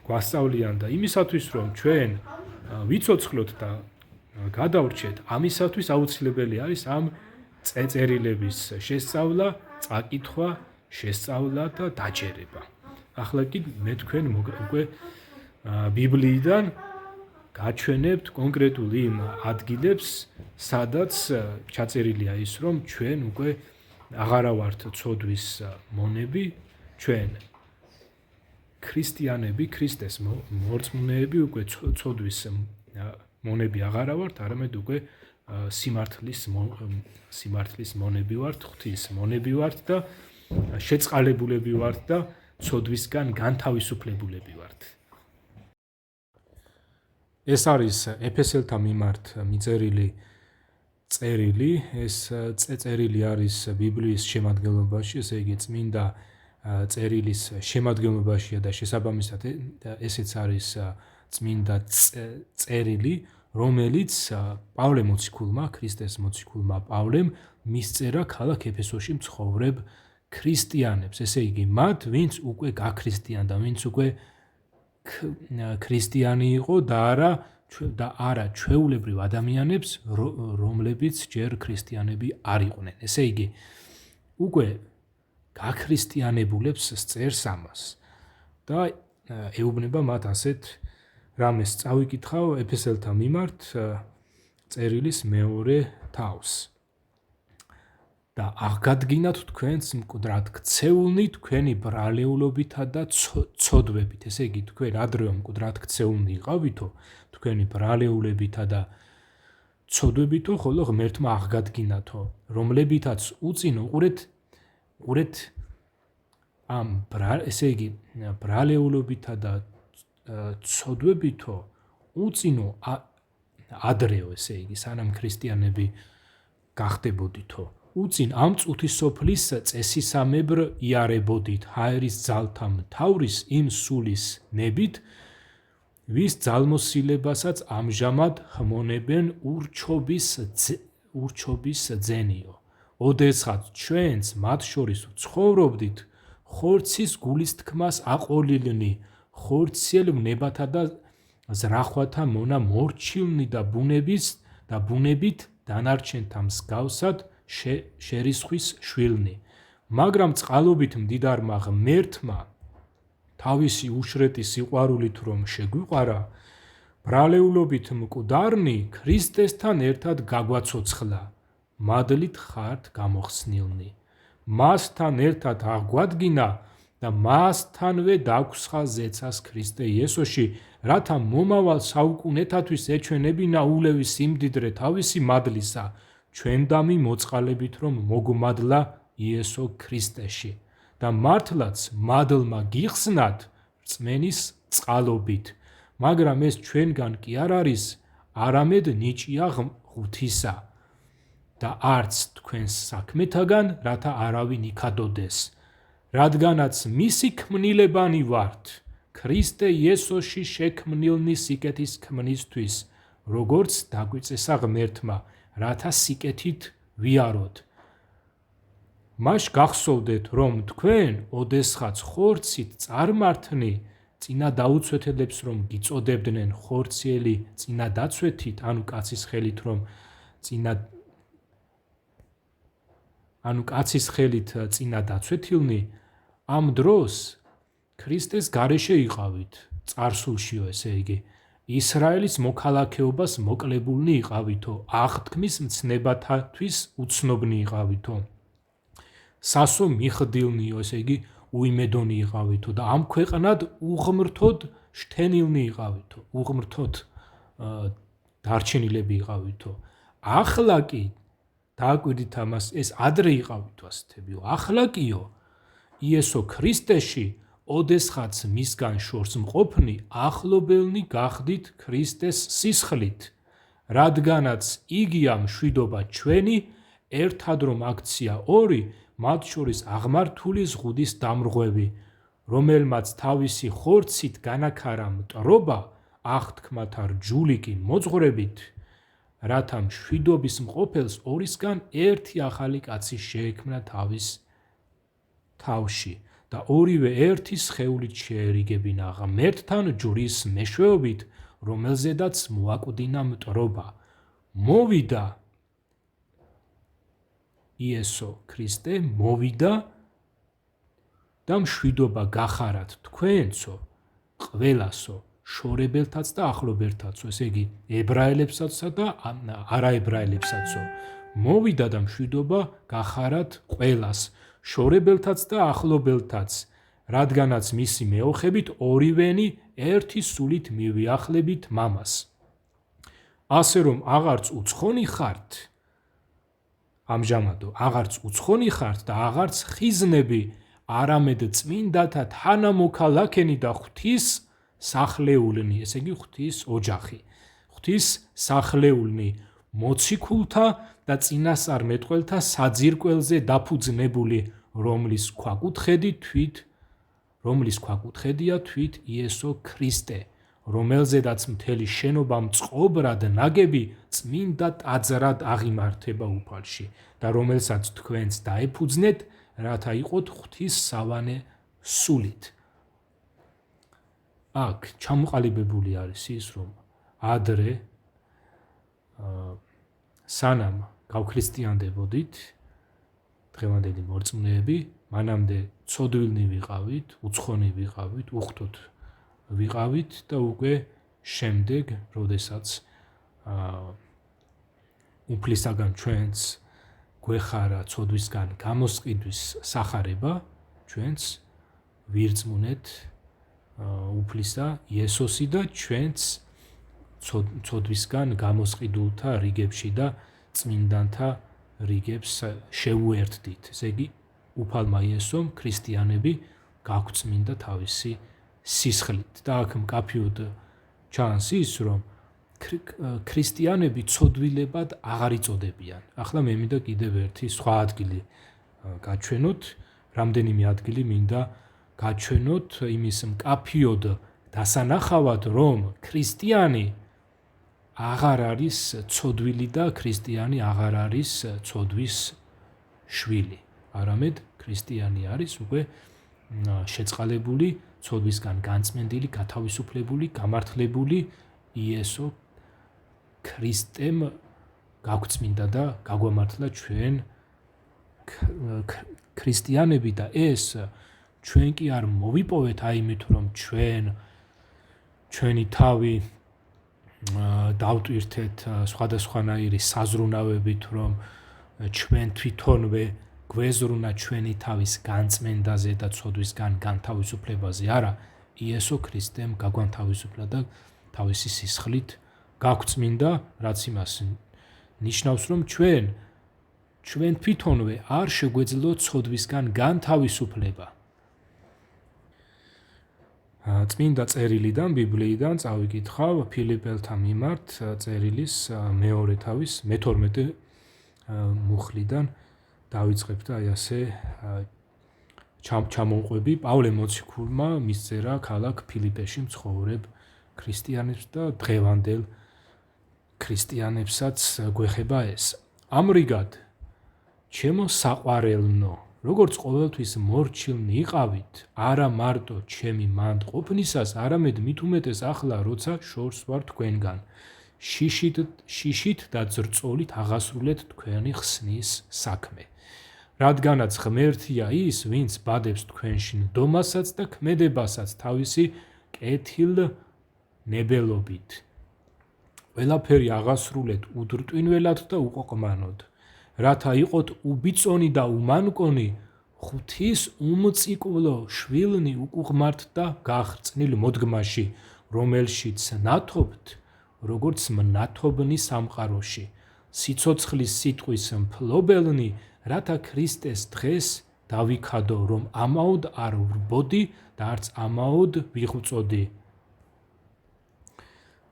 Speaker 1: გვასწავლიან და იმისათვის, რომ ჩვენ ვიცოცხლოთ და გადავრჩეთ, ამისათვის აუცილებელი არის ამ წერილების შესწავლა, წაკითხვა, შესწავლა და დაჯერება. ახლა კი მე თქვენ უკვე ბიბლიიდან გაჩვენებთ კონკრეტულ იმ ადგილებს, სადაც ჩაწერილია ის, რომ ჩვენ უკვე აღარა ვართ ცოდვის მონები, ჩვენ ქრისტიანები, ქრისტეს მორწმუნეები უკვე ცოდვის მონები აღარა ვართ, არამედ უკვე სიმართლის მონები ვართ, ღვთის მონები ვართ და შეწყალებულები ვართ და ცოდვისგან განთავისუფლებულები ვართ. ეს არის ეფესელთა მიმართ მიწერილი წერილი, ეს წერილი არის ბიბლიის შემადგენლობაში, ესე იგი წმინდა წერილის შემადგენლობაშია და შესაბამისად ესეც არის წმინდა წერილი, რომელიც პავლე მოციქულმა, ქრისტეს მოციქულმა პავლემ მისწერა ქალაქ ეფესოში მცხოვრებ ქრისტიანებს, ესე იგი მათ, ვინც უკვე გაქრისტიანდა, ვინც უკვე ქრისტიანი იყო და არა ჩვეულებრივ ადამიანებს, რომლებიც ჯერ ქრისტიანები არ იყვნენ. ესე იგი, უკვე გაქრისტიანებულებს სწერს ამას და ეუბნება მათ ასეთ რამეს. წავიკითხავ ეფესელთა მიმართ წერილის მეორე თავს. და აღგადგინათ თქვენს მკვდრად ქცეულნი თქვენი ბრალეულობითა და ცოდვებით. ესე იგი, თქვენ ადრეო მკვდრად ქცეულნი იყავითო, თქვენი ბრალეულებითა და ცოდვებითო, ხოლო ღმერთმა აღგადგინათო, რომლებითაც უწინო ყურეთ ამ ესე იგი, ბრალეულობითა და ცოდვებითო უწინო ადრეო, ესე იგი, სანამ ქრისტიანები გახდებოდითო. უწინ ამ წუთის სოფლის წესისამებრ იარებოდით ჰაერის ძალთა მთავრის იმ სულის ნებით, ვის ძალმოსილებასაც ამჟამად ხმონებენ ურჩობის ძენიო. ოდესღაც ჩვენც მათ შორის ცხოვრობდით, ხორცის გულის თქმას აყოლილნი, ხორციელ ვნებათა და ზრახვათა მონა მორჩილნი და ბუნებით დანარჩენთა მსგავსად შერისხვის შვილნი. მაგრამ წყალობით მდიდარმა ღმერთმა თავისი უშრეტი სიყვარულით რომ შეგვიყვარა, ბრალეულობით მკვდარნი ქრისტესთან ერთად გაგვაცოცხლა, მადლით ხართ გამოხსნილნი. მასთან ერთად აღგვადგინა და მასთანვე დაგვსხა ზეცას ქრისტე იესოში, რათა მომავალ საუკუნეთათვის ეჩვენებინა ულევი სიმდიდრე თავისი მადლისა, ჩვენდამი მოწყალებით რომ მოგმადლა იესო ქრისტეში და მართლაც მადლმა გიხსნათ რწმენის წყალობით, მაგრამ ეს ჩვენგან კი არ არის, არამედ ნიჭია ღვთისა და არც თქვენს საქმეთაგან, რათა არავინ იქადოდეს, რადგანაც მისი ქმნილებანი ვართ, ქრისტე იესოში შექმნილნი სიკეთის ქმნისთვის, როგორც დაგვიწესა ღმერთმა, რათა სიკეთით ვიაროთ. მას გახსოვდეთ, რომ თქვენ ოდესღაც ხორცით წარმართნი, წინა დაუცვეთელებს რომ გიწოდებდნენ ხორციელი წინა დაცვეთით, ანუ კაცის ხელით წინა დაცვეთილნი, ამ დროს ქრისტეს გარეშე იყავით, წარსულშიო ესე იგი, ისრაელის მოქალაქეობას მოკლებულნი იყავითო, აღთქმის მცნებათათვის უცნობნი იყავითო, სასო მიხდილნიო, ესე იგი უიმედონი იყავითო და ამ ქვეყნად უღმრთოდ შთენილნი იყავითო, უღმრთოდ დარჩენილები იყავითო. ახლა კი დააკვირდით ამას, ეს ადრე იყავითო ასეთებიო, ახლა კიო იესო ქრისტეში ოდესღაც მისგან შორს მყოფნი ახლობელნი გახდით ქრისტეს სისხლით, რადგანაც იგია მშვიდობა ჩვენი, ერთად რომ აქცია ორი, მათ შორის აღმართული ზღუდის დამრღვევი, რომელმაც თავისი ხორცით განაქარა მტრობა, აღთქმათა რჯული კი მოძღვრებით, რათა მშვიდობის მყოფელს ორისგან ერთი ახალი კაცი შეექმნა თავის თავში და ორივე ერთი სხეულით შეერიგებინა ღმერთთან ჯვრის მეშვეობით, რომელზედაც მოაკვდინა მტრობა. მოვიდა იესო ქრისტე, მოვიდა და მშვიდობა გახარათ თქვენცო, ყველასო, შორებელთაც და ახლობელთაცო, ესე იგი ებრაელებსაცო და არაებრაელებსაცო. მოვიდა და მშვიდობა გახარათ ყველას, შორებელთაც და ახლობელთაც, რადგანაც მისი მეოხებით ორივენი ერთი სულით მივიახლებით მამას. ასე რომ აღარც უცხონი ხართ, ამჟამადო აღარც უცხონი ხართ და აღარც ხიზნები, არამედ წმინდათა თანამოქალაქენი და ღვთის სახლეულნი, ესე იგი ღვთის ოჯახი, ღვთის სახლეულნი, მოციქულთა და წინასწარმეტყველთა საძირკველზე დაფუძნებული, რომლის ქვაკუთხედია თვით იესო ქრისტე, რომელზედაც მთელი შენობა მწყობრად ნაგები წმინდა ტაძრად აღიმართება უფალში და რომელსაც თქვენც დაეფუძნეთ, რათა იყოთ ღვთის სავანე სულით. აქ ჩამოყალიბებული არის ის, რომ ადრე სანამ გავქრისტიანდებოდით, დღევანდელი მორწმუნეები, მანამდე ცოდვილნი ვიყავით, უცხონი ვიყავით, უხტოდ ვიყავით და უკვე შემდეგ, როდესაც უფლისაგან ჩვენც გვეხარა ცოდვისგან გამოსყიდვის სახარება, ჩვენც ვირწმუნეთ უფლისა იესოსი და ჩვენც ცოდვისგან გამოსყიდულთა რიგებში და წმინდანთა რიგებს შევუერთდით. ესე იგი, უფალმა იესომ ქრისტიანები გაგვწმინდა თავისი სისხლით. და აქ მკაფიოდ ჩანს ის, რომ ქრისტიანები ცოდვილებად აღარ იწოდებიან. ახლა მე მინდა კიდევ ერთი სხვა ადგილი გაჩვენოთ, რამდენიმე ადგილი მინდა გაჩვენოთ იმის მკაფიოდ დასანახავად, რომ ქრისტიანი აღარ არის ცოდვილი და ქრისტიანი აღარ არის ცოდვის შვილი, არამედ ქრისტიანი არის უკვე შეწყალებული, ცოდვისგან განწმენდილი, გათავისუფლებული, გამართლებული იესო ქრისტემ გაგვწმინდა და გაგვამართლა ჩვენ ქრისტიანები და ეს ჩვენ კი არ მოვიპოვეთ აიმით რომ ჩვენი თავი დავტვირთეთ სხვადასხვანაირი საზრუნავებით რომ ჩვენ თვითონვე გვეზრუნა ჩვენი თავის განწმენდაზე და ცოდვისგან განთავისუფლებაზე. არა, იესო ქრისტემ გაგვანთავისუფლა და თავისი სისხლით გაგვწმინდა, რაც იმას ნიშნავს, რომ ჩვენ თვითონვე არ შეგვეძლოთ ცოდვისგან განთავისუფლება. წმინდა წერილიდან, ბიბლიიდან წავიკითხავ ფილიპელთა მიმართ წერილის მეორე თავის 12 მუხლიდან დავიწყებ და აი ასე ჩამოვყვები. პავლე მოციქულმა მისწერა ქალაქ ფილიპეში მცხოვრებ ქრისტიანებს და დღევანდელ ქრისტიანებსაც გვეხება ეს. ამრიგად, ჩემო საყვარელნო, როგორც ყოველთვის მორჩილნი იყავით, არა მარტო ჩემი მანდ ყოფნისას, არამედ მით უმეტეს ახლა, როცა შორს ვარ თქვენგან. შიშით და ძრწოლით აღასრულეთ თქვენი ხსნის საქმე. რადგანაც ღმერთია ის, ვინც ბადებს თქვენში ნდომასაც და ქმედებასაც თავისი კეთილნებელობით. ყველაფერი აღასრულეთ უდრტვინველად და უყოყმანოდ, რათა იყოთ უბიწონი და უმანკონი, ღვთის უმწიკლო შვილნი უკუღმართ და გახრწნილ მოდგმაში, რომელშიც ნათობთ, როგორც მნათობნი სამყაროში, სიცოცხლის სიტყვის მფლობელნი, რათა ქრისტეს დღეს დავიქადო, რომ ამაოდ არ ვრბოდი და არც ამაოდ ვიღვწოდი.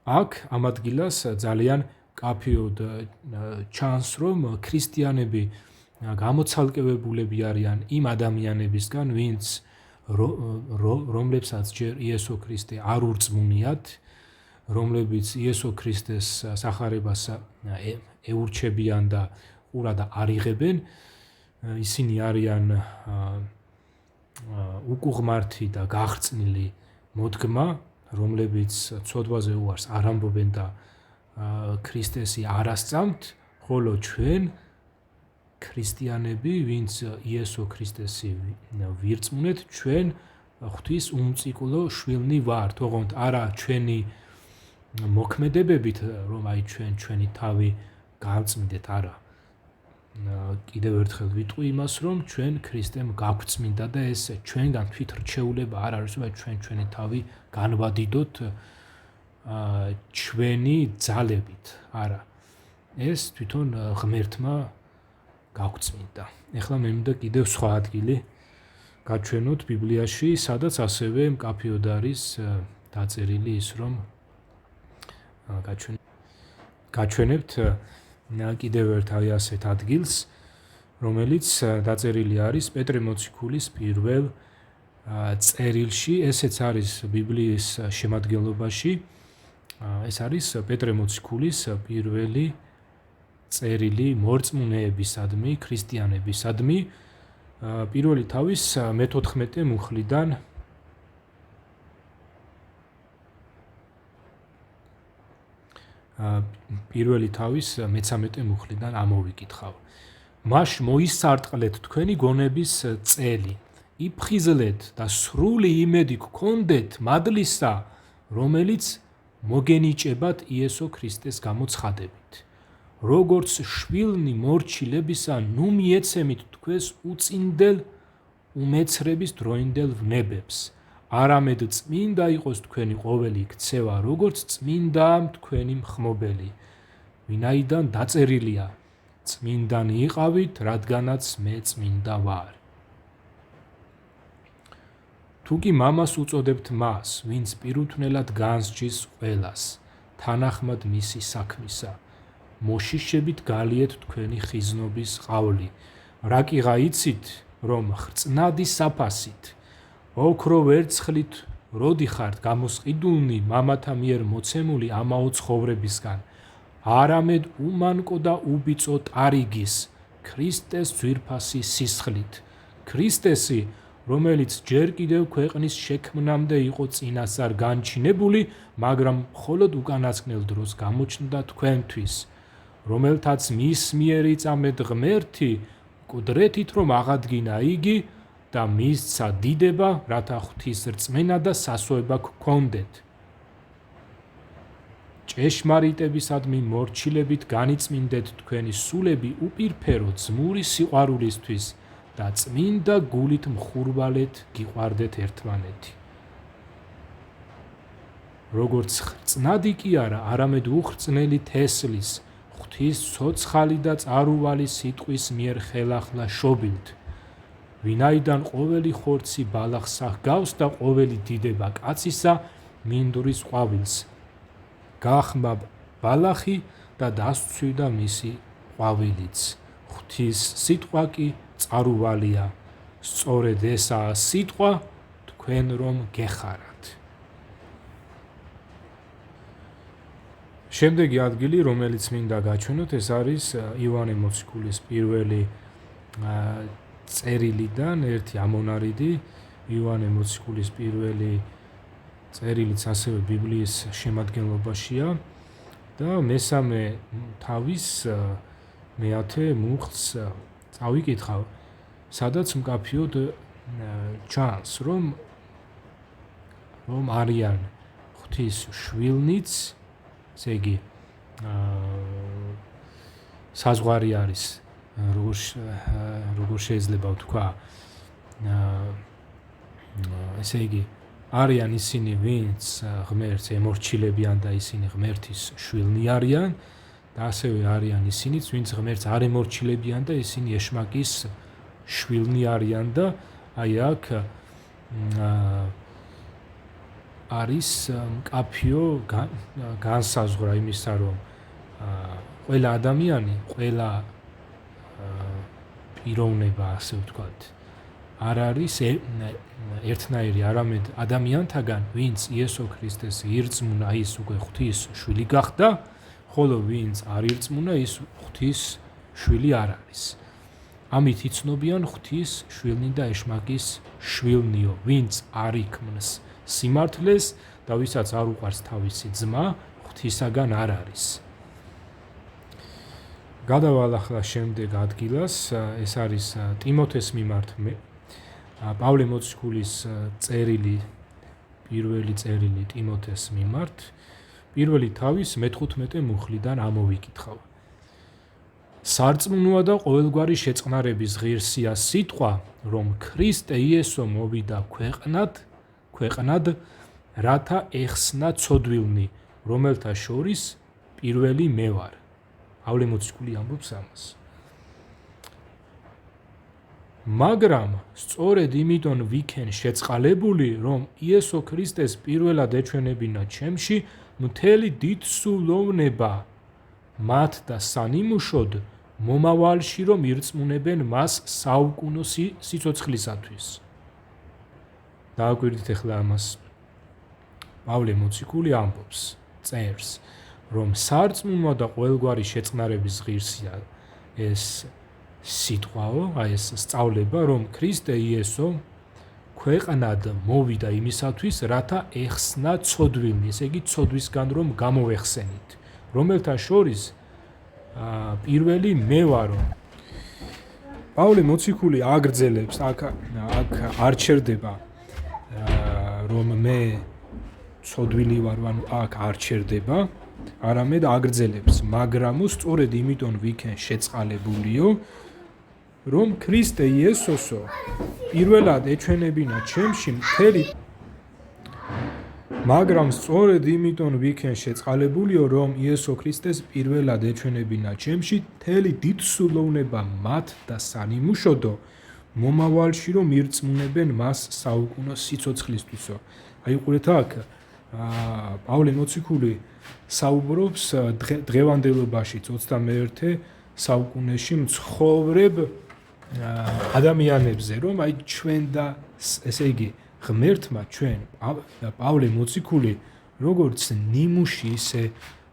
Speaker 1: აქ ამ ადგილას ძალიან კაფეოდ ჩანს, რომ ქრისტიანები გამოცალკევებულები არიან იმ ადამიანებისგან, ვინც რომლებსაც ჯერ იესო ქრისტე არ ურწმუნიათ, რომლებიც იესო ქრისტეს სახარებას ეურჩებიან და ყურად არ იღებენ, ისინი არიან უკუღმართი და გახრწნილი მოდგმა, რომლებიც ცოდვაზე უარს არ ამბობენ და ქრისტესი არ ასწამთ, ხოლო ჩვენ ქრისტიანები, ვინც იესო ქრისტესი ვირწმუნეთ, ჩვენ ღვთის უმწიკლო შვილნი ვართ, ოღონდ არა ჩვენი მოქმედებებით, რომ აი ჩვენი თავი გავწმინდეთ, არა. კიდევ ერთხელ ვიტყვი იმას, რომ ჩვენ ქრისტემ გაგვწმინდა და ეს ჩვენგან თვითრჩეულება არ არის, რომ ჩვენი თავი განვადიდოთ ჩვენი ძალებით, არა. ეს თვითონ ღმერთმა გაგვწმინდა. ეხლა მე მინდა კიდევ სხვა ადგილი გაჩვენოთ ბიბლიაში, სადაც ასევე მკაფიოდ არის დაწერილი ის, რომ გაჩვენებთ კიდევ ერთ აი ასეთ ადგილს, რომელიც დაწერილი არის პეტრე მოციქულის პირველ წერილში, ესეც არის ბიბლიის შემადგენლობაში. ეს არის პეტრე მოციქულის პირველი წერილი მორწმუნეებისადმი, ქრისტიანებისადმი, პირველი თავის 14 მუხლიდან პირველი თავის 13 მუხლიდან ამოვიკითხავ. მაშ მოისარტყლეთ თქვენი გონების წელი, იფხიზლეთ და სრული იმედი გქონდეთ მადლისა, რომელიც მოგენიჭებათ იესო ქრისტეს გამოცხადებით. როგორც შვილნი მორჩილებისა, ნუ მიეცემით თქვენს უწინდელ უმეცრების დროინდელ ვნებებს. არამედ წმინდა იყოს თქვენი ყოველი ქცევა, როგორც წმინდაა თქვენი მხმობელი, ვინაიდან დაწერილია, წმინდანი იყავით, რადგანაც მე წმინდა ვარ. თუ კი მამას უწოდებთ მას, ვინც პირუთვნელად განსჯის ყველას, თანახმად მისი საქმისა, მოშიშებით გალიეთ თქვენი ხიზნობის ყავლი, რა კი გაიცით, რომ ხრწნადი საფასით, ოქრო ვერცხლით როდიხართ გამოსყიდულნი მამათა მიერ მოცემული ამაო ცხოვრებისგან, არამედ უმანკო და უბიწო ტარიგის, ქრისტეს ძვირფასი სისხლით. ქრისტესი, რომელიც ჯერ კიდევ ქვეყნის შექმნამდე იყო წინასწარ განჩინებული, მაგრამ მხოლოდ უკანასკნელ დროს გამოჩნდა თქვენთვის, რომელთაც მის მიერ იწამეთ ღმერთი, მკვდრეთით რომ აღადგინა იგი და მისცა დიდება, რათა ღვთის რწმენა და სასოება გქონდეთ. ჭეშმარიტებისადმი მორჩილებით განიწმინდეთ თქვენი სულები უპირფერო ძმური სიყვარულისთვის და წმინდა გულით მხურვალეთ გიყვარდეთ ერთმანეთი. როგორც ხრწნადი კი არა, არამედ უხრწნელი თესლის, ღვთის ცოცხალი და წარუვალი სიტყვის მიერ ხელახლა შობილთ, ვინაიდან ყოველი ხორცი ბალახს ჰგავს და ყოველი დიდება კაცისა მინდვრის ყვავილს. გახმა ბალახი და დასცვიდა მისი ყვავილიც. ღვთის სიტყვა კი წარუვალია. სწორედ ესაა სიტყვა, თქვენ რომ გეხარათ. შემდეგი ადგილი, რომელიც მინდა გაჩვენოთ, ეს არის ივანე მოციქულის პირველი წერილიდან ერთი ამონარიდი. ივანე მოციქულის პირველი წერილიც ასევე ბიბლიის შემადგენლობაშია და მესამე თავის მეათე მუხლს წავიკითხავ, სადაც მკაფიოდ ჩანს, რომ არიან ღვთის შვილნიც, ესე იგი საზღვარი არის, როგორ შეიძლება ვთქვა, ესე იგი არიან ისინი, ვინც ღმერთს ემორჩილებიან და ისინი ღმერთის შვილნი არიან და ასევე არიან ისინიც, ვინც ღმერთს არ ემორჩილებიან და ისინი ეშმაკის შვილნი არიან და აი აქ არის მკაფიო განსაზღვრა იმისა, რომ ყველა ადამიანი, ყველა პიროვნება, ასე ვთქვათ, არ არის ერთნაირი, არამედ ადამიანთაგან, ვინც იესო ქრისტეს ირწმუნა, ის უკვე ღვთის შვილი გახდა, ხოლო ვინც არ ირწმუნა, ის ღვთის შვილი არ არის. ამით იცნობიან ღვთის შვილნი და ეშმაკის შვილნიო, ვინც არ იქმნს სიმართლეს და ვისაც არ უყვარს თავისი ძმა, ღვთისაგან არ არის. გადავალ ახლა შემდეგ ადგილას, ეს არის ტიმოთეს მიმართ პავლე მოციქულის წერილი, პირველი წერილი ტიმოთეს მიმართ, პირველი თავის მე-15 მუხლიდან ამოვიკითხავ. სარწმუნოა და ყოველგვარი შეწყნარების ღირსია სიტყვა, რომ ქრისტე იესო მოვიდა ქვეყნად, რათა ეხსნა ცოდვილნი, რომელთა შორის პირველი მე ვარ. პავლე მოციქული ამბობს ამას. მაგრამ სწორედ იმიტომ ვიქენ შეწყალებული, რომ იესო ქრისტეს პირველად ეჩვენებინა ჩემში მთელი დიდსულოვნება მათ და სანიმუშოდ მომავალში რომ ირწმუნებენ მას საუკუნო სიცოცხლისათვის. დააკვირდით ახლა ამას. პავლე მოციქული ამბობს, წერს, რომ სარწმუნოა და ყოველგვარი შეწყნარების ღირსია ეს სიტყვაო, აი ეს სწავლება, რომ ქრისტე იესო ქვეყნად მოვიდა იმისათვის, რათა ეხსნა ცოდვილნი, ესე იგი ცოდვისგან რომ გამოეხსენით, რომელთა შორის პირველი მე ვარო. პავლე მოციქული აგრძელებს, აქ არ ჩერდება, რომ მე ცოდვილი ვარ, ანუ აქ არ ჩერდება, არამედ აგრძელებს, მაგრამ სწორედ იმიტომ ვიქენ შეწყალებულიო, რომ ქრისტე იესოსო პირველად ეჩვენებინა ჩემში მთელი მაგრამ სწორედ იმიტომ ვიქენ შეწყალებულიო, რომ იესო ქრისტეს პირველად ეჩვენებინა ჩემში მთელი დიდსულოვნება მათ და სანიმუშოდო მომავალში რომ ირწმუნებენ მას საუკუნო სიცოცხლისთვისო. აი უყურეთ აქ პავლე მოციქული საუბრობს დღევანდელობაში 21 საუკუნეში მცხოვრებ ადამიანებზე, რომ აი ჩვენ და ესე იგი ღმერთმა ჩვენ პავლე მოციქული როგორც ნიმუში ისე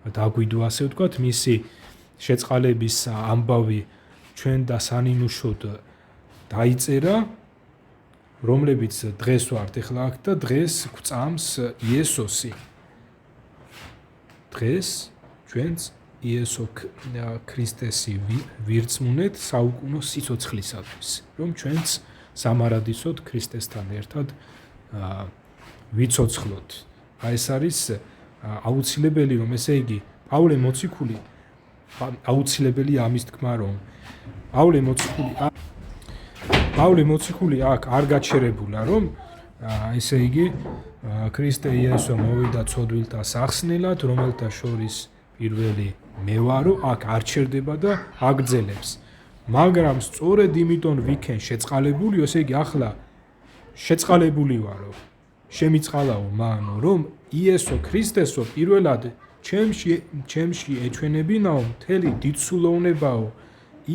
Speaker 1: დაგვიდვა, ასე ვთქვათ, მისი შეწყალების ამბავი ჩვენ და სანიმუშოდ დაიწერა, რომლებიც დღეს ვართ ახლა აქ და დღეს გვწამს იესოსი. დღეს ჩვენც იესო ქრისტესი ვირწმუნეთ საუკუნო სიცოცხლისათვის, რომ ჩვენც სამარადისოდ ქრისტესთან ერთად ვიცოცხლოთ. ეს არის აუცილებელი, რომ ესე იგი პავლე მოციქული აუცილებელი ამის თქმა, რომ პავლე მოციქული აქ არ გაჩერებულა, რომ ესე იგი ქრისტე იესო მოვიდა ცოდვილთა სახსნელად, რომელთა შორის პირველი მე ვარო, აქ არ ჩერდება და აგრძელებს. მაგრამ სწორედ იმიტომ ვიქენ შეწყალებული, ესე იგი ახლა შეწყალებული ვარო. შემიწყალაო მანო, რომ იესო ქრისტესო პირველად ჩემში ეჩვენებინაო მთელი დიდსულოვნებაო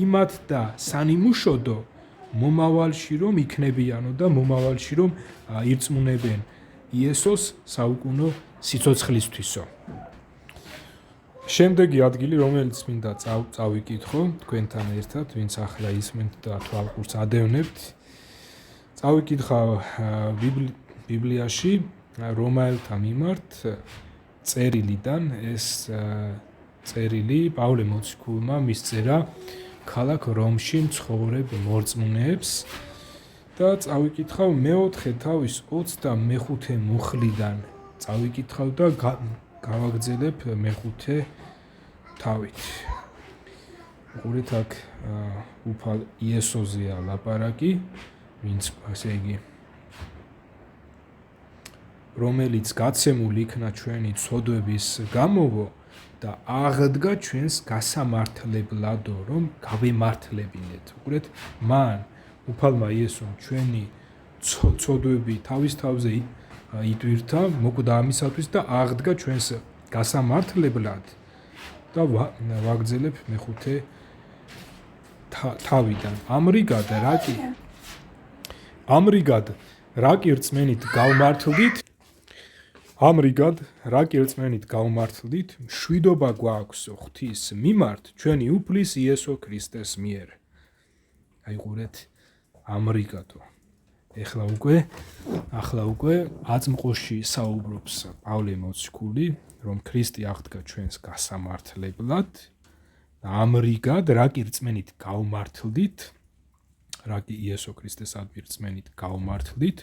Speaker 1: იმათ და სანიმუშოდო მომავალში რომ იქნებიანო და მომავალში რომ ირწმუნებენ იესოს საუკუნო სიცოცხლისთვისო. შემდეგი ადგილი, რომელიც მინდა წავიკითხო თქვენთან ერთად, ვინც ახლა ისმენთ და თვალყურს ადევნებთ, წავიკითხავ ბიბლიაში რომაელთა მიმართ წერილიდან. ეს წერილი პავლე მოციქულმა მისწერა ქალაქ რომში მცხოვრებ მორწმუნეებს და წავიკითხავ მეოთხე თავის 25 მუხლიდან. წავიკითხავ და გავაგრძელებ მეხუთე თავით. უყურეთ, აქ უფალ იესოზეა ლაპარაკი, ვინც ასე იგი რომელიც გაცემულ იქნა ჩვენი ცოდვების გამოვო და აღდგა ჩვენს გასამართლებლადო, რომ გავემართლებინეთ. უყურეთ, მან უფალმა იესომ ჩვენი ცოდვები თავის თავზე იტვირთა, მოკვდა ამისათვის და აღდგა ჩვენს გასამართლებლად და ვაგრძელებ მეხუთე თავიდან. ამრიგად რაკი რწმენით გავმართლდით, მშვიდობა გვაქვს ღვთის მიმართ ჩვენი უფლის იესო ქრისტეს მიერ. აიყურეთ, ამრიგადო. ახლა უკვე აწმყოში საუბრობს პავლე მოციქული, რომ ქრისტე აღდგა ჩვენს გასამართლებლად. ამრიგად რაკი რწმენით გავმართლდით, რაკი იესო ქრისტესადმი რწმენით გავმართლდით,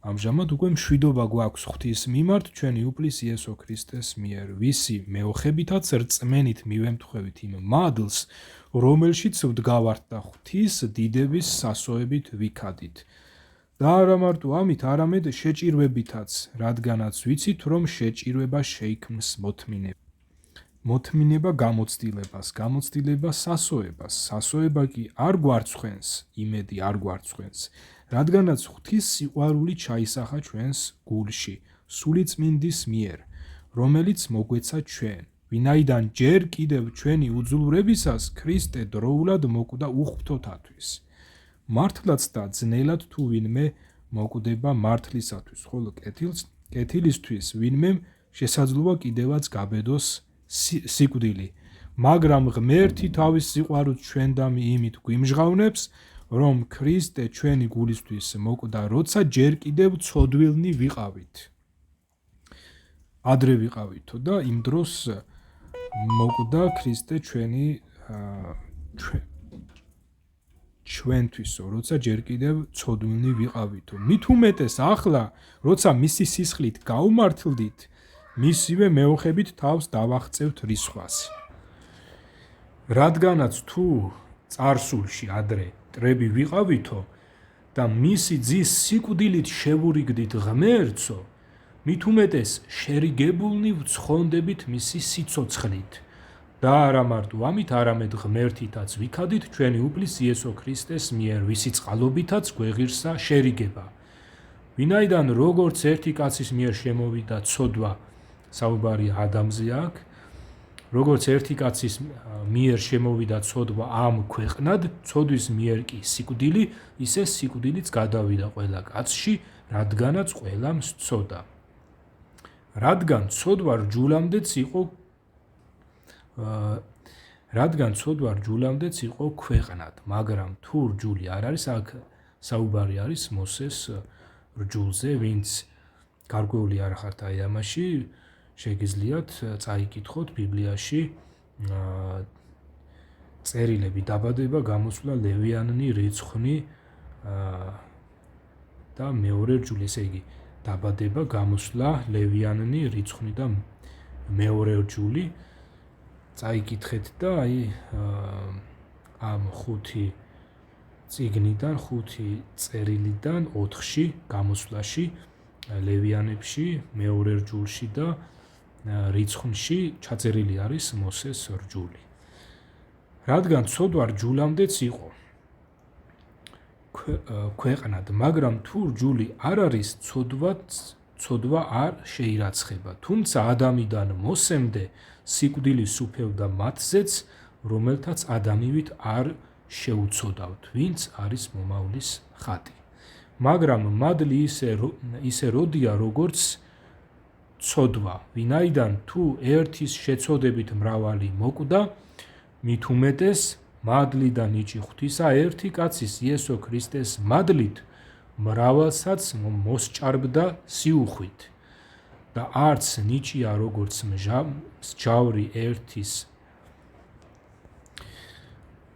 Speaker 1: ამჟამად უკვე მშვიდობა გვაქვს ღვთის მიმართ ჩვენი უფლის იესო ქრისტეს მიერ, ვისი მეოხებითაც რწმენით მივემთხვევით იმ მადლს, რომელშიც ვდგავართ და ღვთის დიდების სასოებით ვიქადით. და არა მარტო ამით, არამედ შეჭირვებითაც, რადგანაც ვიცით, რომ შეჭირვება შეიქმს მოთმინება გამოცდილებას, გამოცდილება სასოებას, სასოება კი არ გვარცხვენს, იმედი არ გვარცხვენს, რადგანაც ღვთის სიყვარული ჩაისახა ჩვენს გულში, სულიწმინდის მიერ, რომელიც მოგვეცა ჩვენ, ვინაიდან ჯერ კიდევ ჩვენი უძლურებისას ქრისტე დროულად მოკვდა უღვთოთათვის. მართლაც და ძნელად თუ ვინმე მოკვდება მართლისათვის, ხოლო კეთილისთვის ვინმე შესაძლოა კიდევაც გაბედოს სიკვდილი, მაგრამ ღმერთი თავის სიყვარულს ჩვენ და იმით გვიმჟღავნებს, რომ ქრისტე ჩვენი გულისთვის მოკვდა, როცა ჯერ კიდევ ცოდვილნი ვიყავით. ადრე ვიყავითო და იმ დროს მოკვდა ქრისტე ჩვენთვისო, როცა ჯერ კიდევ ცოდვილნი ვიყავითო. მით უმეტეს ახლა, როცა მისი სისხლით გაუმართლდით, მისივე მეოხებით თავს დავაღწევთ რისხვას. რადგანაც თუ წარსულში ადრე მტრები ვიყავითო და მისი ძის სიკვდილით შევურიგდით ღმერთსო, მით უმეტეს შერიგებულნი ვცხონდებით მისი სიცოცხლით. და არა მარტო ამით, არამედ ღმერთითაც ვიქადით ჩვენი უფლის იესო ქრისტეს მიერ, ვისი წყალობითაც გვეღირსა შერიგება. ვინაიდან როგორც ერთი კაცის მიერ შემოვიდა ცოდვა, საუბარი ადამზე აქ, როგორც ერთი კაცის მიერ შემოვიდა ცოდვა ამ ქვეყნად, ცოდვის მიერ კი სიკვდილი, ისე სიკვდილიც გადავიდა ყველა კაცში, რადგანაც ყველამ სცოდა. რადგან ცოდვა რჯულამდეც იყო ქვეყნად, მაგრამ თუ რჯული არ არის, აქ საუბარი არის მოსეს რჯულზე, ვინც გარკვეული არ ხართ აი ამაში, შეგიძლიათ წაიკითხოთ ბიბლიაში წერილები, დაბადება, გამოსვლა, ლევიანნი, რიცხვი, და მეორე რჯული, ესე იგი დაბადება, გამოსვლა, ლევიანნი, რიცხვი და მეორე რჯული. წაიკითხეთ და აი ამ 5 წიგნიდან, 5 წერილიდან 4-ში გამოსვლაში, ლევიანებში, მეორე რჯულში და რიცხვში ჩაწერილი არის მოსეს რჯული. რადგან ცოდვა რჯულამდეც იყო ქვეყნად, მაგრამ თუ რჯული არ არის, ცოდვა არ შეირაცხება. თუმცა ადამიდან მოსემდე სიკვდილი სუფევდა მათზეც, რომელთაც ადამიანით არ შეუცოდავთ, ვინც არის მომავლის ხატი. მაგრამ მადლი ისე როდია, როგორც ცოდვა, ვინაიდან თუ ერთის შეცოდებით მრავალი მოკვდა, მით უმეტეს მადლი და ნიჭი ღვთისა ერთი კაცის იესო ქრისტეს მადლით მრავალსაც მოსჭარბდა სიუხვით. და არც ნიჭია როგორც მსჯავრი ერთის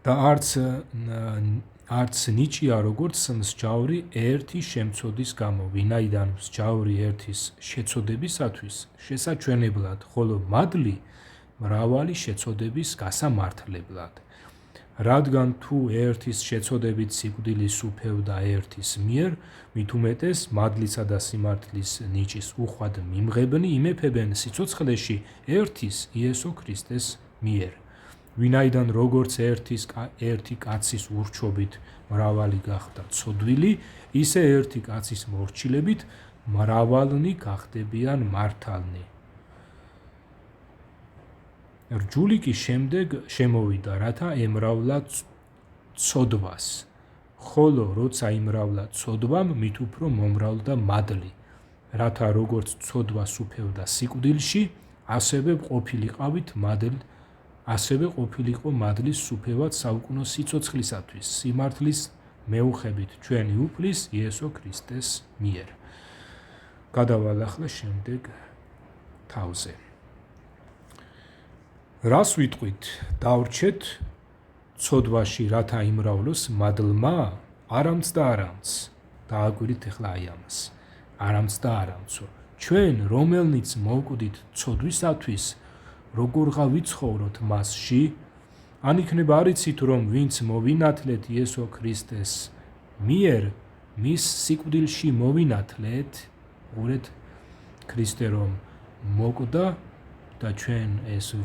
Speaker 1: და არც ნიჭია როგორც მსჯავრი ერთი შემცოდის გამო, ვინაიდან მსჯავრი ერთის შეცოდებისათვის შესაჩვენებლად, ხოლო მადლი მრავალი შეცოდების გასამართლებლად. რადგან თუ ერთის შეცოდებით სიკვდილი სუფევდა ერთის მიერ, მით უმეტეს მადლისა და სიმართლის ნიჭის უხვად მიმღებნი იმეფებენ სიცოცხლეში ერთის იესო ქრისტეს მიერ. ვინაიდან როგორც ერთი კაცის ურჩობით მრავალი გახდა ცოდვილი, ისე ერთი კაცის მორჩილებით მრავალნი გახდებიან მართალნი. რჯული კი შემდეგ შემოვიდა, რათა ემრავლა ცოდვას, ხოლო როცა იმრავლა ცოდვამ, მით უფრო მომრავლდა მადლი, რათა როგორც ცოდვა სუფევდა სიკვდილში, ასევე ყოფილიყო მადლის სუფევად საუკუნო სიცოცხლისათვის, სიმართლის მეუხებით ჩვენი უფლის იესო ქრისტეს მიერ. გადავალ ახლა შემდეგ თავზე. რას ვიტყვით? დავრჩეთ ცოდვაში, რათა იმრავლოს მადლმა? არამც და არამც. დააკვირით ახლა აი ამას. არამც და არამცო. ჩვენ, რომელნიც მოვკვდით ცოდვისათვის, როგორღა ვიცხოვროთ მასში? ან იქნება არ იცით, რომ ვინც მოვინათლეთ იესო ქრისტეს მიერ, მის სიკვდილში მოვინათლეთ? უყურეთ, ქრისტე რომ მოკვდა და ჩვენ ეს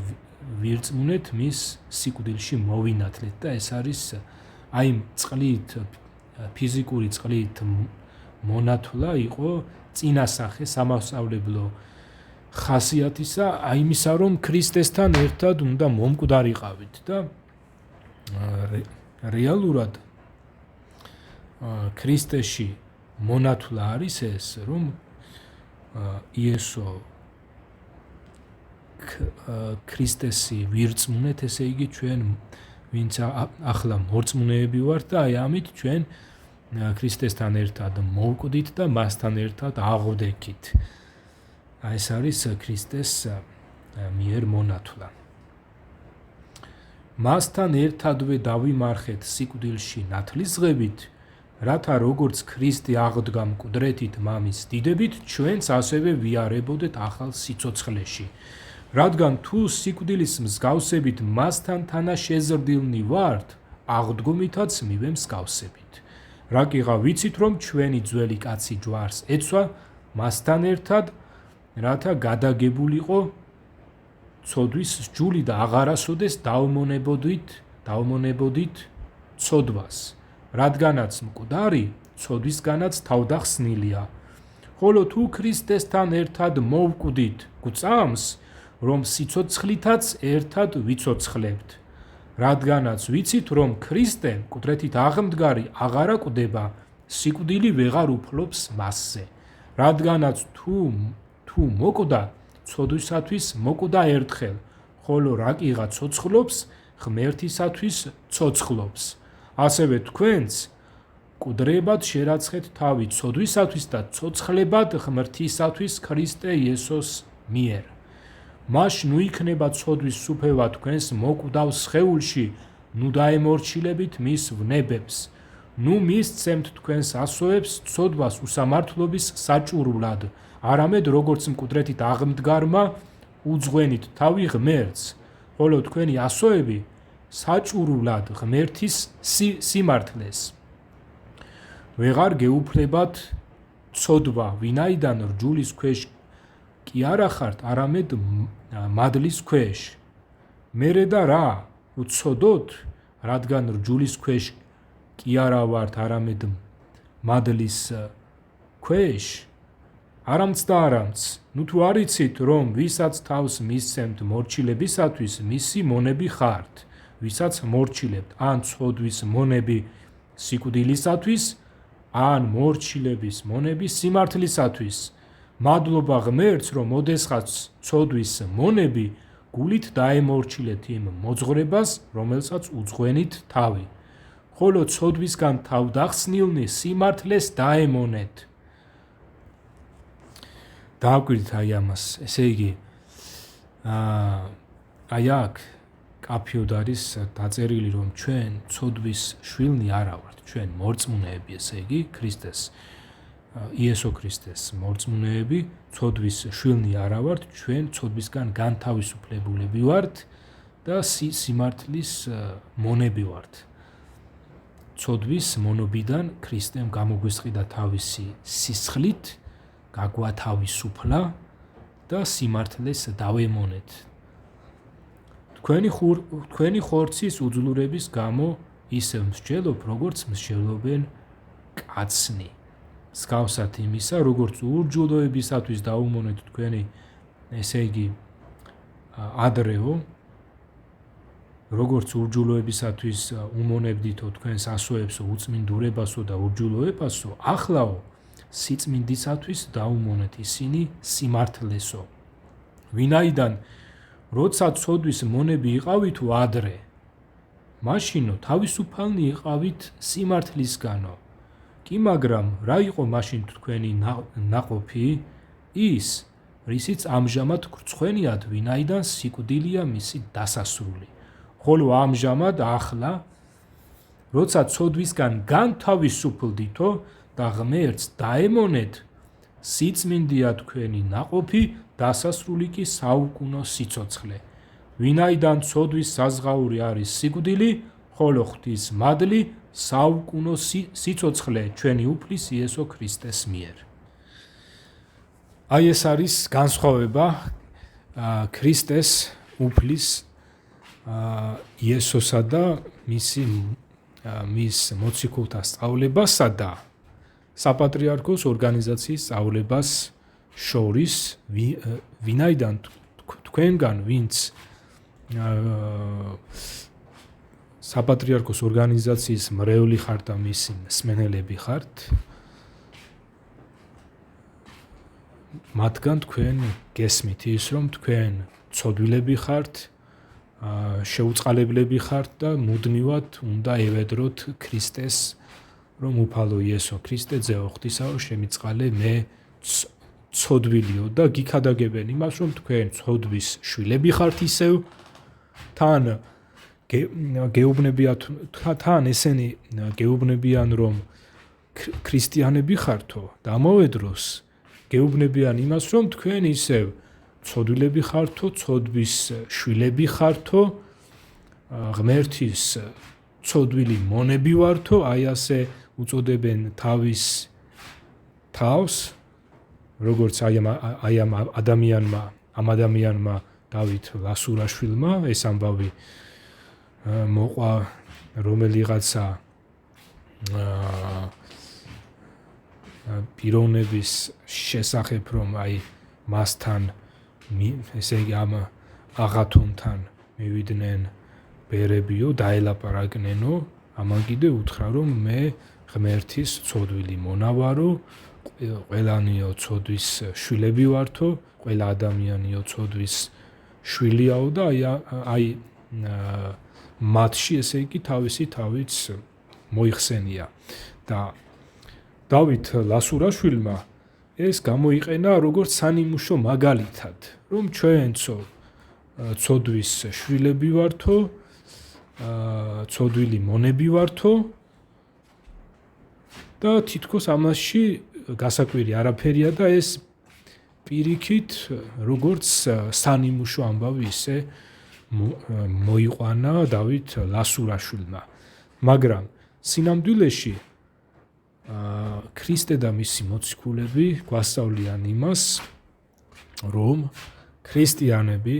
Speaker 1: ვირწმუნეთ მის სიკვდილში მოვინათლეთ და ეს არის აი წყლით, ფიზიკური წყლით მონათლა იყო წინასახე სამასწავლებლო ხასიათისა, აი იმისა, რომ ქრისტესთან ერთად უნდა მომკვდარიყავით და რეალურად ქრისტეში მონათლა არის ეს, რომ იესო ქრისტესი ვირწმუნეთ, ესე იგი ჩვენ ვინც ახლა მორწმუნეები ვართ და აი ამით ჩვენ ქრისტესთან ერთად მოვკვდით და მასთან ერთად აღვდექით. ეს არის ქრისტეს მიერ მონათლა. მასთან ერთადვე დავიმარხეთ სიკვდილში ნათლისღებით, რათა როგორც ქრისტე აღდგა მკვდრეთით მამის დიდებით, ჩვენც ასევე ვიარებოდეთ ახალ სიცოცხლეში. რადგან თუ სიკვდილის მსგავსებით მასთან თანაშეზრდილნი ვართ, აღდგომითაც მივემსგავსებით. რა კიღა ვიცით, რომ ჩვენი ძველი კაცი ჯვარს ეცვა მასთან ერთად, რათა გადაგებულიყო ცოდვის სჯული და აღარასოდეს დავმონებოდით ცოდვას, რადგანაც მკვდარი ცოდვისგანაც თავდახსნილია. ხოლო თუ ქრისტესთან ერთად მოვკვდით გვწამს, რომ სიცოცხლითაც ერთად ვიცოცხლებთ, რადგანაც ვიცით, რომ ქრისტე მკვდრეთით აღმდგარი აღარა კვდება, სიკვდილი ვეღარ უფლობს მასზე, რადგანაც თუ მოკვდა, ცოდვისათვის მოკვდა ერთხელ, ხოლო რაკიღა ცოცხლობს, ღმერთისათვის ცოცხლობს. ასევე თქვენც მკვდრებად შერაცხეთ თავი ცოდვისათვის და ცოცხლებად ღმერთისათვის ქრისტე იესოს მიერ. მას ნუ იქნება ცოდვის სუფევა თქვენს მოკვდავ სხეულში, ნუ დაემორჩილებით მის ვნებებს, ნუ მისცემთ თქვენს ასოებს ცოდვას უსამართლობის საჭურვლად, არამედ როგორც მკვდრეთით აღმდგარმა უძღვენით თავი ღმერთს, ხოლო თქვენი ასოები საჭურვლად ღმერთის სიმართლეს. ვეღარ გეუფლებათ ცოდვა, ვინაიდან რჯულის ქვეშ კი არა ხართ, არამედ მადლის ქვეშ. მერე და რა უცოდოთ, რადგან რჯულის ქვეშ კი არა ვართ, არამედ მადლის ქვეშ. არამც და არამც, ნუ თუ არ იცით, რომ ვისაც თავს მისცემთ მორჩილებისათვის, მისი მონები ხართ, ვისაც მორჩილებთ, ან ცოდვის მონები სიკვდილისათვის, ან მორჩილების მონები სიმართლისათვის. მადლობა ღმერთს, რომ ოდესღაც ცოდვის მონები გულით დაემორჩილეთ იმ მოძღვრებას, რომელსაც უძღვენით თავი, ხოლო ცოდვისგან თავდახსნილნი სიმართლეს დაემონეთ. დააკვირდით აი ამას, ესე იგი აი აქ კაფიოდ არის დაწერილი, რომ ჩვენ ცოდვის შვილნი არა ვართ, ჩვენ მორწმუნეები, ესე იგი ქრისტეს, იესო ქრისტეს მორწმუნეები, ცოდვის შვილნი არა ვართ, ჩვენ ცოდვისგან განთავისუფლებულები ვართ და სიმართლის მონები ვართ. ცოდვის მონობიდან ქრისტემ გამოგვესყიდა თავისი სისხლით, გაგვათავისუფლა და სიმართლეს დავემონეთ. თქვენი ხორცის უძლურების გამო ისევ მსჯელობ, როგორც მსჯელობენ კაცნი. მსგავსად იმისა, როგორც ურჯულოებისათვის დაუმონეთ თქვენი, ესე იგი ადრეო, როგორც ურჯულოებისათვის უმონებდითო თქვენს ასოებსო, უწმინდურებასო და ურჯულოებასო, ახლაო სიწმინდისათვის დაუმონეთ ისინი სიმართლესო. ვინაიდან როცა ცოდვის მონები იყავითო ადრე, მაშინო თავისუფალნი იყავით სიმართლისგანო. კი მაგრამ რა იყო მაშინ თქვენი ნაყოფი? ის, რისიც ამჟამად გრცხვენიათ, ვინაიდან სიკვდილია მისი დასასრული. ხოლო ამჟამად ახლა, როცა ცოდვისგან განთავისუფლდითო და ღმერთს დაემონეთ, სიწმინდეა თქვენი ნაყოფი, დასასრული კი საუკუნო სიცოცხლე. ვინაიდან ცოდვის საზღაური არის სიკვდილი, ხოლო ღვთის მადლი საუკუნო სიცოცხლე ჩვენი უფლის იესო ქრისტეს მიერ. აი ეს არის განსხვავება ქრისტეს უფლის იესოსა და მის მოციქულთა სწავლებასა და საპატრიარქოს ორგანიზაციის სწავლებას შორის, ვინაიდან თქვენგან ვინც საპატრიარქოს ორგანიზაციის მრევლი ხართ და მისი მსმენელები ხართ, მათგან თქვენ გესმით ის, რომ თქვენ ცოდვილები ხართ, შეუწყალებლები ხართ და მუდმივად უნდა ევედროთ ქრისტეს, რომ უფალო იესო ქრისტე, ძეო ღვთისაო, შემიწყალე მე ცოდვილიო და გიქადაგებენ იმას, რომ თქვენ ცოდვის შვილები ხართ ისევ, თან ესენი გეუბნებიან, რომ ქრისტიანები ხართო და ამავე დროს გეუბნებიან იმას, რომ თქვენ ისევ ცოდვილები ხართო, ცოდვის შვილები ხართო, ღმერთის ცოდვილი მონები ვართო, აი ასე უწოდებენ თავის თავს, როგორც აი ამ ადამიანმა დავით ლასურაშვილმა ეს ამბავი მოყვა, რომელიღაცა პიროვნების შესახებ, რომ აი მასთან, ესე იგი ამ აღათონთან მივიდნენ ბერებიო, დაელაპარაკნენო, ამან კიდე უთხრა, რომ მე ღმერთის ცოდვილი მონავარო, ყველანიო ცოდვის შვილები ვართო, ყველა ადამიანიო ცოდვის შვილიაო და აი მათში ესე იგი თავისი თავიც მოიხსენია და დავით ლასურაშვილმა ეს გამოიყენა როგორც სანიმუშო მაგალითად, რომ ჩვენცო ცოდვის შვილები ვართო, ცოდვილი მონები ვართო და თითქოს ამაში გასაკვირი არაფერია და ეს პირიქით როგორც სანიმუშო ამბავი ისე მოიყვანა დავით ლასურაშვილმა. მაგრამ სინამდვილეში ქრისტე და მისი მოციქულები გვასწავლიან იმას, რომ ქრისტიანები,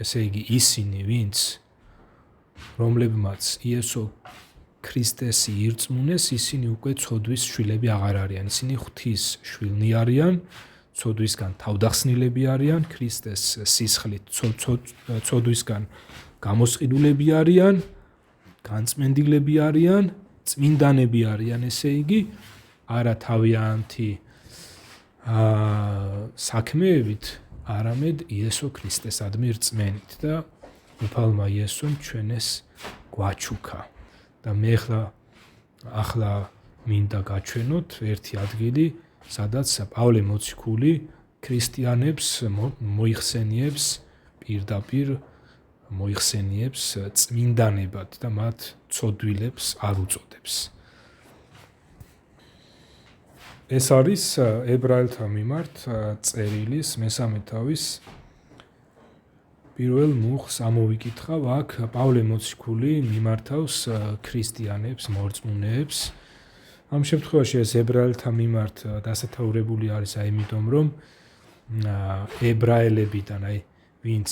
Speaker 1: ესე იგი ისინი, ვინც რომლებმაც იესო ქრისტესი ირწმუნეს, ისინი უკვე ცოდვის შვილები აღარ არიან. ისინი ღვთის შვილნი არიან, ცოდვისგან თავდახსნილები არიან, ქრისტეს სისხლით ცოდვისგან გამოსყიდულები არიან, განწმენდილები არიან, წმინდანები არიან, ესე იგი, არა თავიანთი საქმეებით, არამედ იესო ქრისტესადმი რწმენით და უფალმა იესომ ჩვენეს გვაჩუქა. და მე ახლა მინდა გაჩვენოთ ერთი ადგილი, სადაც პავლე მოციქული ქრისტიანებს მოიხსენიებს პირდაპირ მოიხსენიებს წმინდანებად და მათ ცოდვილებს არ უწოდებს. ეს არის ებრაელთა მიმართ წერილის მესამე თავის პირველ მუხს ამოვიკითხავ. აქ პავლე მოციქული მიმართავს ქრისტიანებს, მორწმუნეებს. ამ შემთხვევაში ეს ებრაელთა მიმართ დასათაურებული არის, იმიტომ რომ ებრაელებიდან, ვინც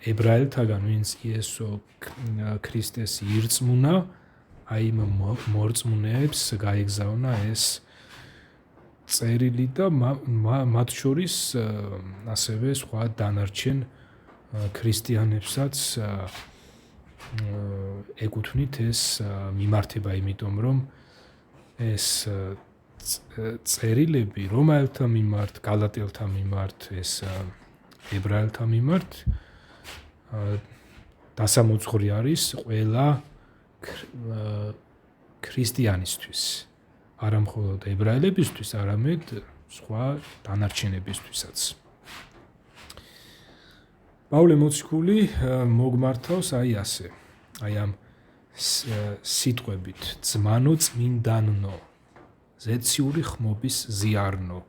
Speaker 1: ებრაელთაგან, ვინც იესო ქრისტეს ირწმუნა, იმ მორწმუნეებს გაეგზავნა ეს წერილი და მათ შორის ასევე სხვა დანარჩენ ქრისტიანებსაც ეკუთვნით ეს მიმართება, იმიტომ რომ ეს წერილები რომაელთა მიმართ, გალატელთა მიმართ, ეს ებრაელთა მიმართ დასამოძღვრი არის ყველა ქრისტიანისთვის, არა მხოლოდ ებრაელებისთვის, არამედ სხვა დანარჩენებისთვისაც. პავლე მოციქული მოგმართავს ასე, ამ სიტყვებით, ძმანო წმინდანნო, ზეციური ხმობის ზიარნო,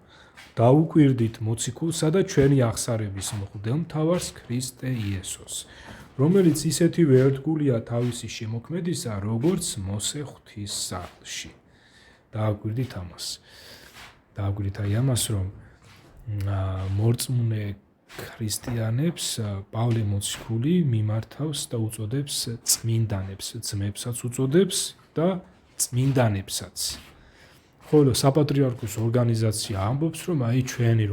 Speaker 1: დაუკვირდით მოციქულსა და ჩვენი აღსარების მღვდელმთავარს ქრისტე იესოს, რომელიც ისეთივე ერთგულია თავისი შემოქმედისა, როგორც მოსე ღვთის სახლში. დააკვირდით ამას, რომ მორწმუნე ქრისტიანებს პავლე მოციქული მიმართავს და უწოდებს წმინდანებს, ძმებსაც უწოდებს და წმინდანებსაც. ხოლო საპატრიარქოს ორგანიზაცია ამბობს, რომ ჩვენი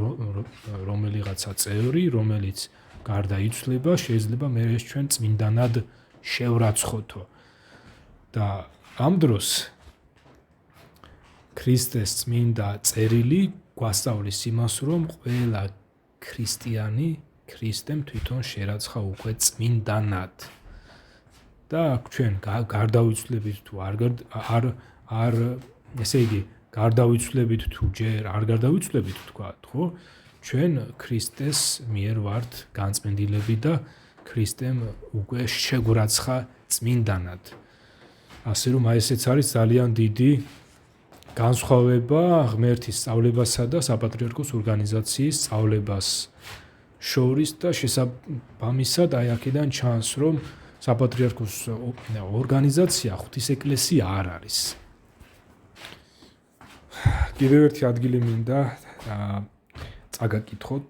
Speaker 1: რომელიღაცა წევრი, რომელიც გარდაიცვლება, შეიძლება მე ეს ჩვენ წმინდანად შევრაცხოთო. და ამ დროს ქრისტეს წმინდა წერილი გვასწავლის იმას, რომ ყველა ქრისტიანი ქრისტემ თვითონ შერაცხა უკვე წმინდანად. და ჩვენ გარდავიცვლებით თუ არ ესე იგი გარდავიცვლებით თუ ჯერ არ გარდავიცვლებით თქვათ, ხო? ჩვენ ქრისტეს მიერ ვართ განწმენდილები და ქრისტემ უკვე შეგვრაცხა წმინდანად. ასე რომ ესეც არის ძალიან დიდი განსხვავება ღმერთის სწავლებასა და საპატრიარქოს ორგანიზაციის სწავლებას შორის და შესაბამისად აქედან ჩანს, რომ საპატრიარქოს ორგანიზაცია ღვთის ეკლესია არ არის. კიდევ ერთი ადგილი მინდა წაგაკითხოთ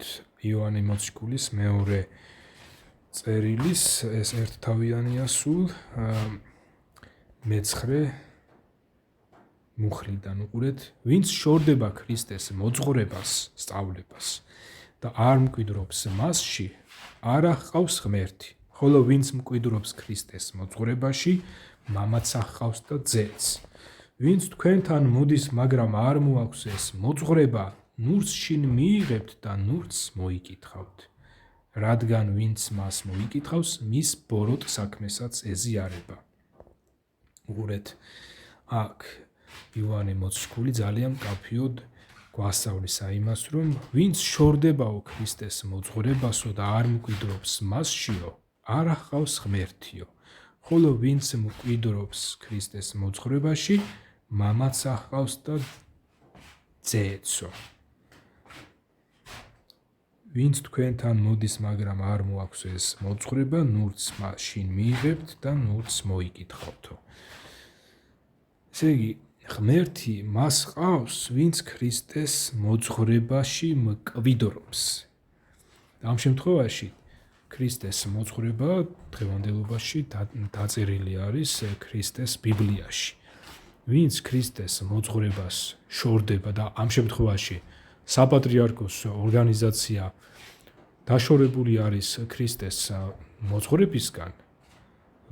Speaker 1: იოანე მოციქულის მეორე წერილის, ეს ერთთავიანია სულ მე-9 მუხლიდან. უყურეთ, ვინც შორდება ქრისტეს მოძღვრებას, სწავლებას და არ მკვიდრობს მასში, არ ჰყავს ღმერთი. ხოლო ვინც მკვიდრობს ქრისტეს მოძღვრებაში, მამაც ჰყავს და ძეც. ვინც თქვენთან მოდის, მაგრამ არ მოაქვს ეს მოძღვრება, ნურს შინ მიიღებთ და ნურს მოიკითხავთ. რადგან ვინც მას მოიკითხავს, მის ბოროტ საქმესაც ეზიარება. უყურეთ, აქ იოანე მოციქული ძალიან მკაფიოდ გვასწავლის იმას, რომ ვინც შორდებაო ქრისტეს მოძღვრებასო და არ მკვიდრობს მასშიო, არ ჰყავს ღმერთიო. ხოლო ვინც მკვიდრობს ქრისტეს მოძღვრებაში, მამაც ახყავს და ძეცო. ვინც თქვენთან მოდის, მაგრამ არ მოაქვს ეს მოძღვრება, ნურც მაშინ მიიღებთ და ნურც მოიკითხავთო. ესე იგი, ღმერთი მას ყავს, ვინც ქრისტეს მოძღვრებაში მკვიდრობს. ამ შემთხვევაში ქრისტეს მოძღვრება დღევანდელობაში დაწერილი არის ქრისტეს ბიბლიაში. ვინც ქრისტეს მოძღვრებას შორდება და ამ შემთხვევაში საპატრიარქოს ორგანიზაცია დაშორებული არის ქრისტეს მოძღვრებისგან,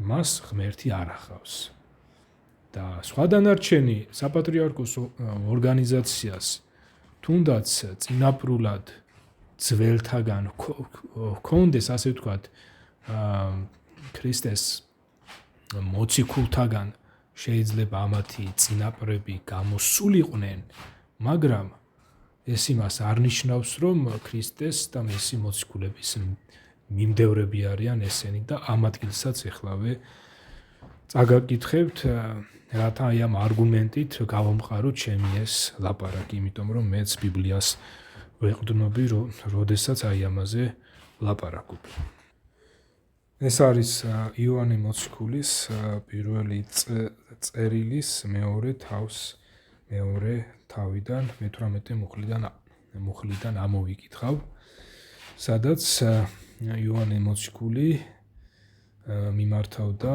Speaker 1: მას ღმერთი არ ახავს. და სხვა დანარჩენი საპატრიარქოს ორგანიზაციას თუნდაც წინაპრულად ძველთაგან ჰქონდეს, ასე ვთქვათ, ქრისტეს მოციქულთაგან შეიძლება ამათი წინაპრები გამოსულიყვნენ, მაგრამ ეს იმას არ ნიშნავს, რომ ქრისტეს და მისი მოციქულების მიმდევრები არიან ესენი და ამ ადგილსაც ეხლავე წაგაკითხებთ, რათა აი ამ არგუმენტით გავამყაროთ ჩემი ეს ლაპარაკი, იმიტომ რომ მეც ბიბლიას ვეყრდნობი, როდესაც აი ამაზე ლაპარაკობ. ეს არის იოანე მოციქულის პირველი წერილის მეორე თავიდან 18 მუხლიდან ამოვიკითხავ, სადაც იოანე მოციქული მიმართავდა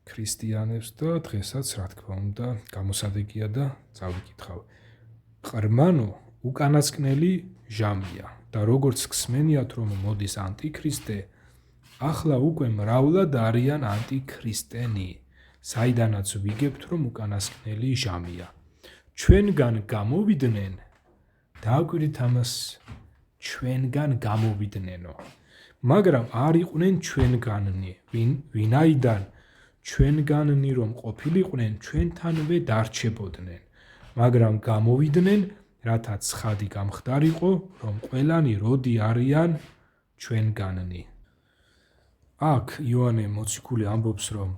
Speaker 1: ქრისტიანებს და დღესაც, რა თქმა უნდა, გამოსადეგია და წავიკითხავ. ყრმანო უკანასკნელი ჟამია და როგორც გსმენიათ, რომ მოდის ანტიქრისტე, ახლა უკვე მრავლად არიან ანტიქრისტენი, საიდანაც ვიგებთ, რომ უკანასკნელი ჟამია. ჩვენგან გამოვიდნენ, დააკვირდით ამას, ჩვენგან გამოვიდნენო, მაგრამ არ იყვნენ ჩვენგანი, ვინაიდან ჩვენგანი რომ ყოფილიყვნენ, ჩვენთანვე დარჩებოდნენ, მაგრამ გამოვიდნენ, რათა ცხადი გამხდარიყო, რომ ყველანი როდი არიან ჩვენგანი. აქ იოანე მოციქული ამბობს, რომ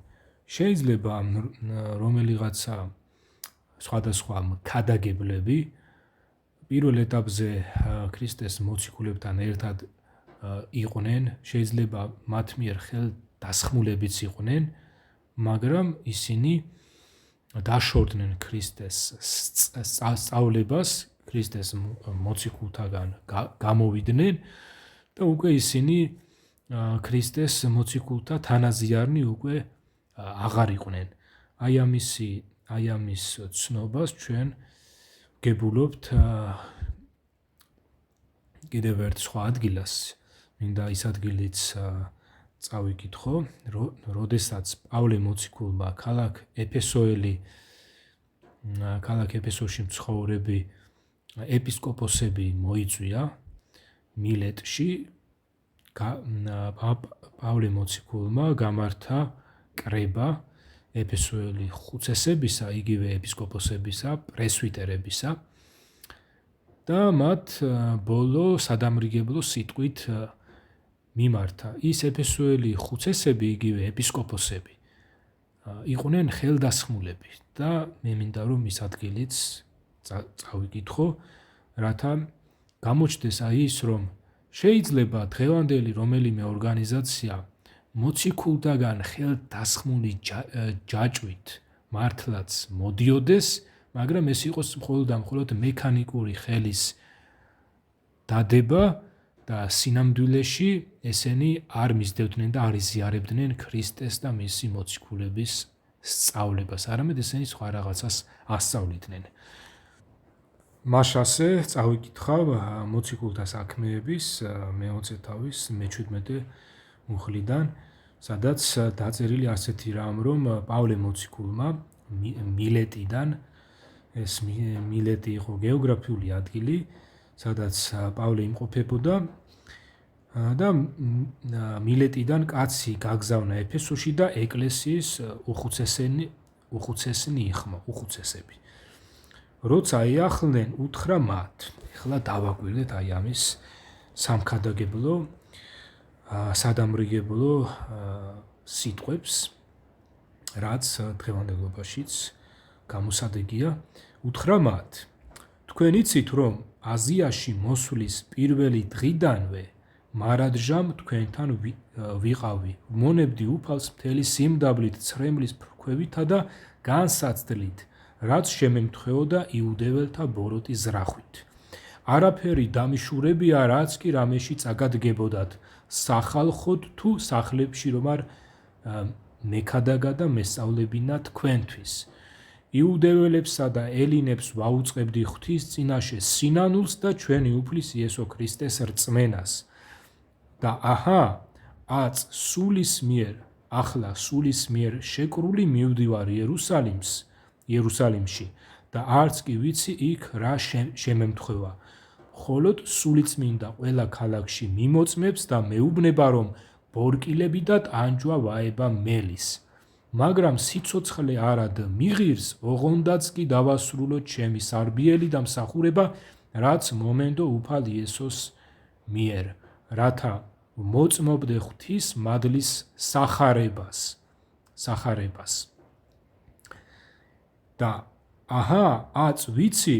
Speaker 1: შეიძლება რომელიღაცა სხვადასხვა ქადაგებლები პირველ ეტაპზე ქრისტეს მოციქულებთან ერთად იყვნენ, შეიძლება მათ მიერ ხელდასხმულებიც იყვნენ, მაგრამ ისინი დაშორდნენ ქრისტეს სწავლებას, ქრისტეს მოციქულთაგან გამოვიდნენ და უკვე ისინი ქრისტეს მოციქულთა თანაზიარნი უკვე აღარ იყვნენ. აი ამის ცნობას ჩვენ გებულობთ კიდევ ერთ სხვა ადგილას, მინდა ის ადგილიც წავიკითხო, როდესაც პავლე მოციქულმა ქალაქ ეფესოში მცხოვრები ეპისკოპოსები მოიწვია მილეტში, პავლე მოციქულმა გამართა კრება ეფესოელი ხუცესებისა, იგივე ეპისკოპოსებისა, პრესვიტერებისა და მათ ბოლო სადამრიგებლო სიტყვით მიმართა. ის ეფესოელი ხუცესები, იგივე ეპისკოპოსები იყვნენ ხელდასხმულები და მე მინდა რომ ის ადგილიც წავიკითხო, რათა გამოჩნდეს აი ის, რომ შეიძლება დღევანდელი რომელიმე ორგანიზაცია მოციქულთაგან ხელდასხმული ჯაჭვით მართლაც მოდიოდეს, მაგრამ ეს იყოს მხოლოდ მექანიკური ხელის დადება და სინამდვილეში ესენი არ მისდევდნენ და არ იზიარებდნენ ქრისტეს და მისი მოციქულების სწავლებას, არამედ ესენი სხვა რაღაცას ასწავლიდნენ. მაშასე წავიკითხავ მოციქულთა საქმეების მე-20 თავის მე-17 მუხლიდან, სადაც დაწერილი ასეთი რამ, რომ პავლე მოციქულმა მილეტიდან, ეს მილეტი იყო გეოგრაფიული ადგილი, სადაც პავლე იმყოფებოდა და მილეტიდან კაცი გაგზავნა ეფესოში და ეკლესიის უხუცესნი იხმო, უხუცესები. როცა ეახლნენ, უთხრა მათ, ეხლა დავაკვირდეთ აი ამის სამქადაგებლო, სადამრიგებლო სიტყვებს, რაც დღევანდელობაშიც გამოსადეგია, უთხრა მათ: თქვენ იცით, რომ აზიაში მოსვლის პირველი დღიდანვე მარადჟამ თქვენთან ვიყავი, მონებდი უფალს მთელი სიმდაბლით, ცრემლის ფრქვევითა და განსაცდლით, რაც შემემთხვეოდა იუდეველთა ბოროტი ზრახვით. არაფერი დამიშურებია, რაც კი რამეში წაგადგებოდათ, სახალხოდ თუ სახლებში რომ არ მექადაგა და მესწავლებინა თქვენთვის. იუდეველებსა და ელინებს ვაუწყებდი ღვთის წინაშე სინანულს და ჩვენი უფლის იესო ქრისტეს რწმენას. და აჰა, ახლა სულის მიერ შეკრული მივდივარ იერუსალიმში და არც კი ვიცი იქ რა შემემთხვევა. ხოლოდ სულიწმინდა ყველა ქალაქში მიმოწმებს და მეუბნება, რომ ბორკილები და ტანჯვა ვაება მელის. მაგრამ სიცოცხლე არად მიღირს, ოღონდაც კი დავასრულოთ ჩემი სარბიელი და მსახურება, რაც მომენდო უფალ იესოს მიერ, რათა მოწმობდე ღვთის მადლის სახარებას. და აჰა, ვიცი,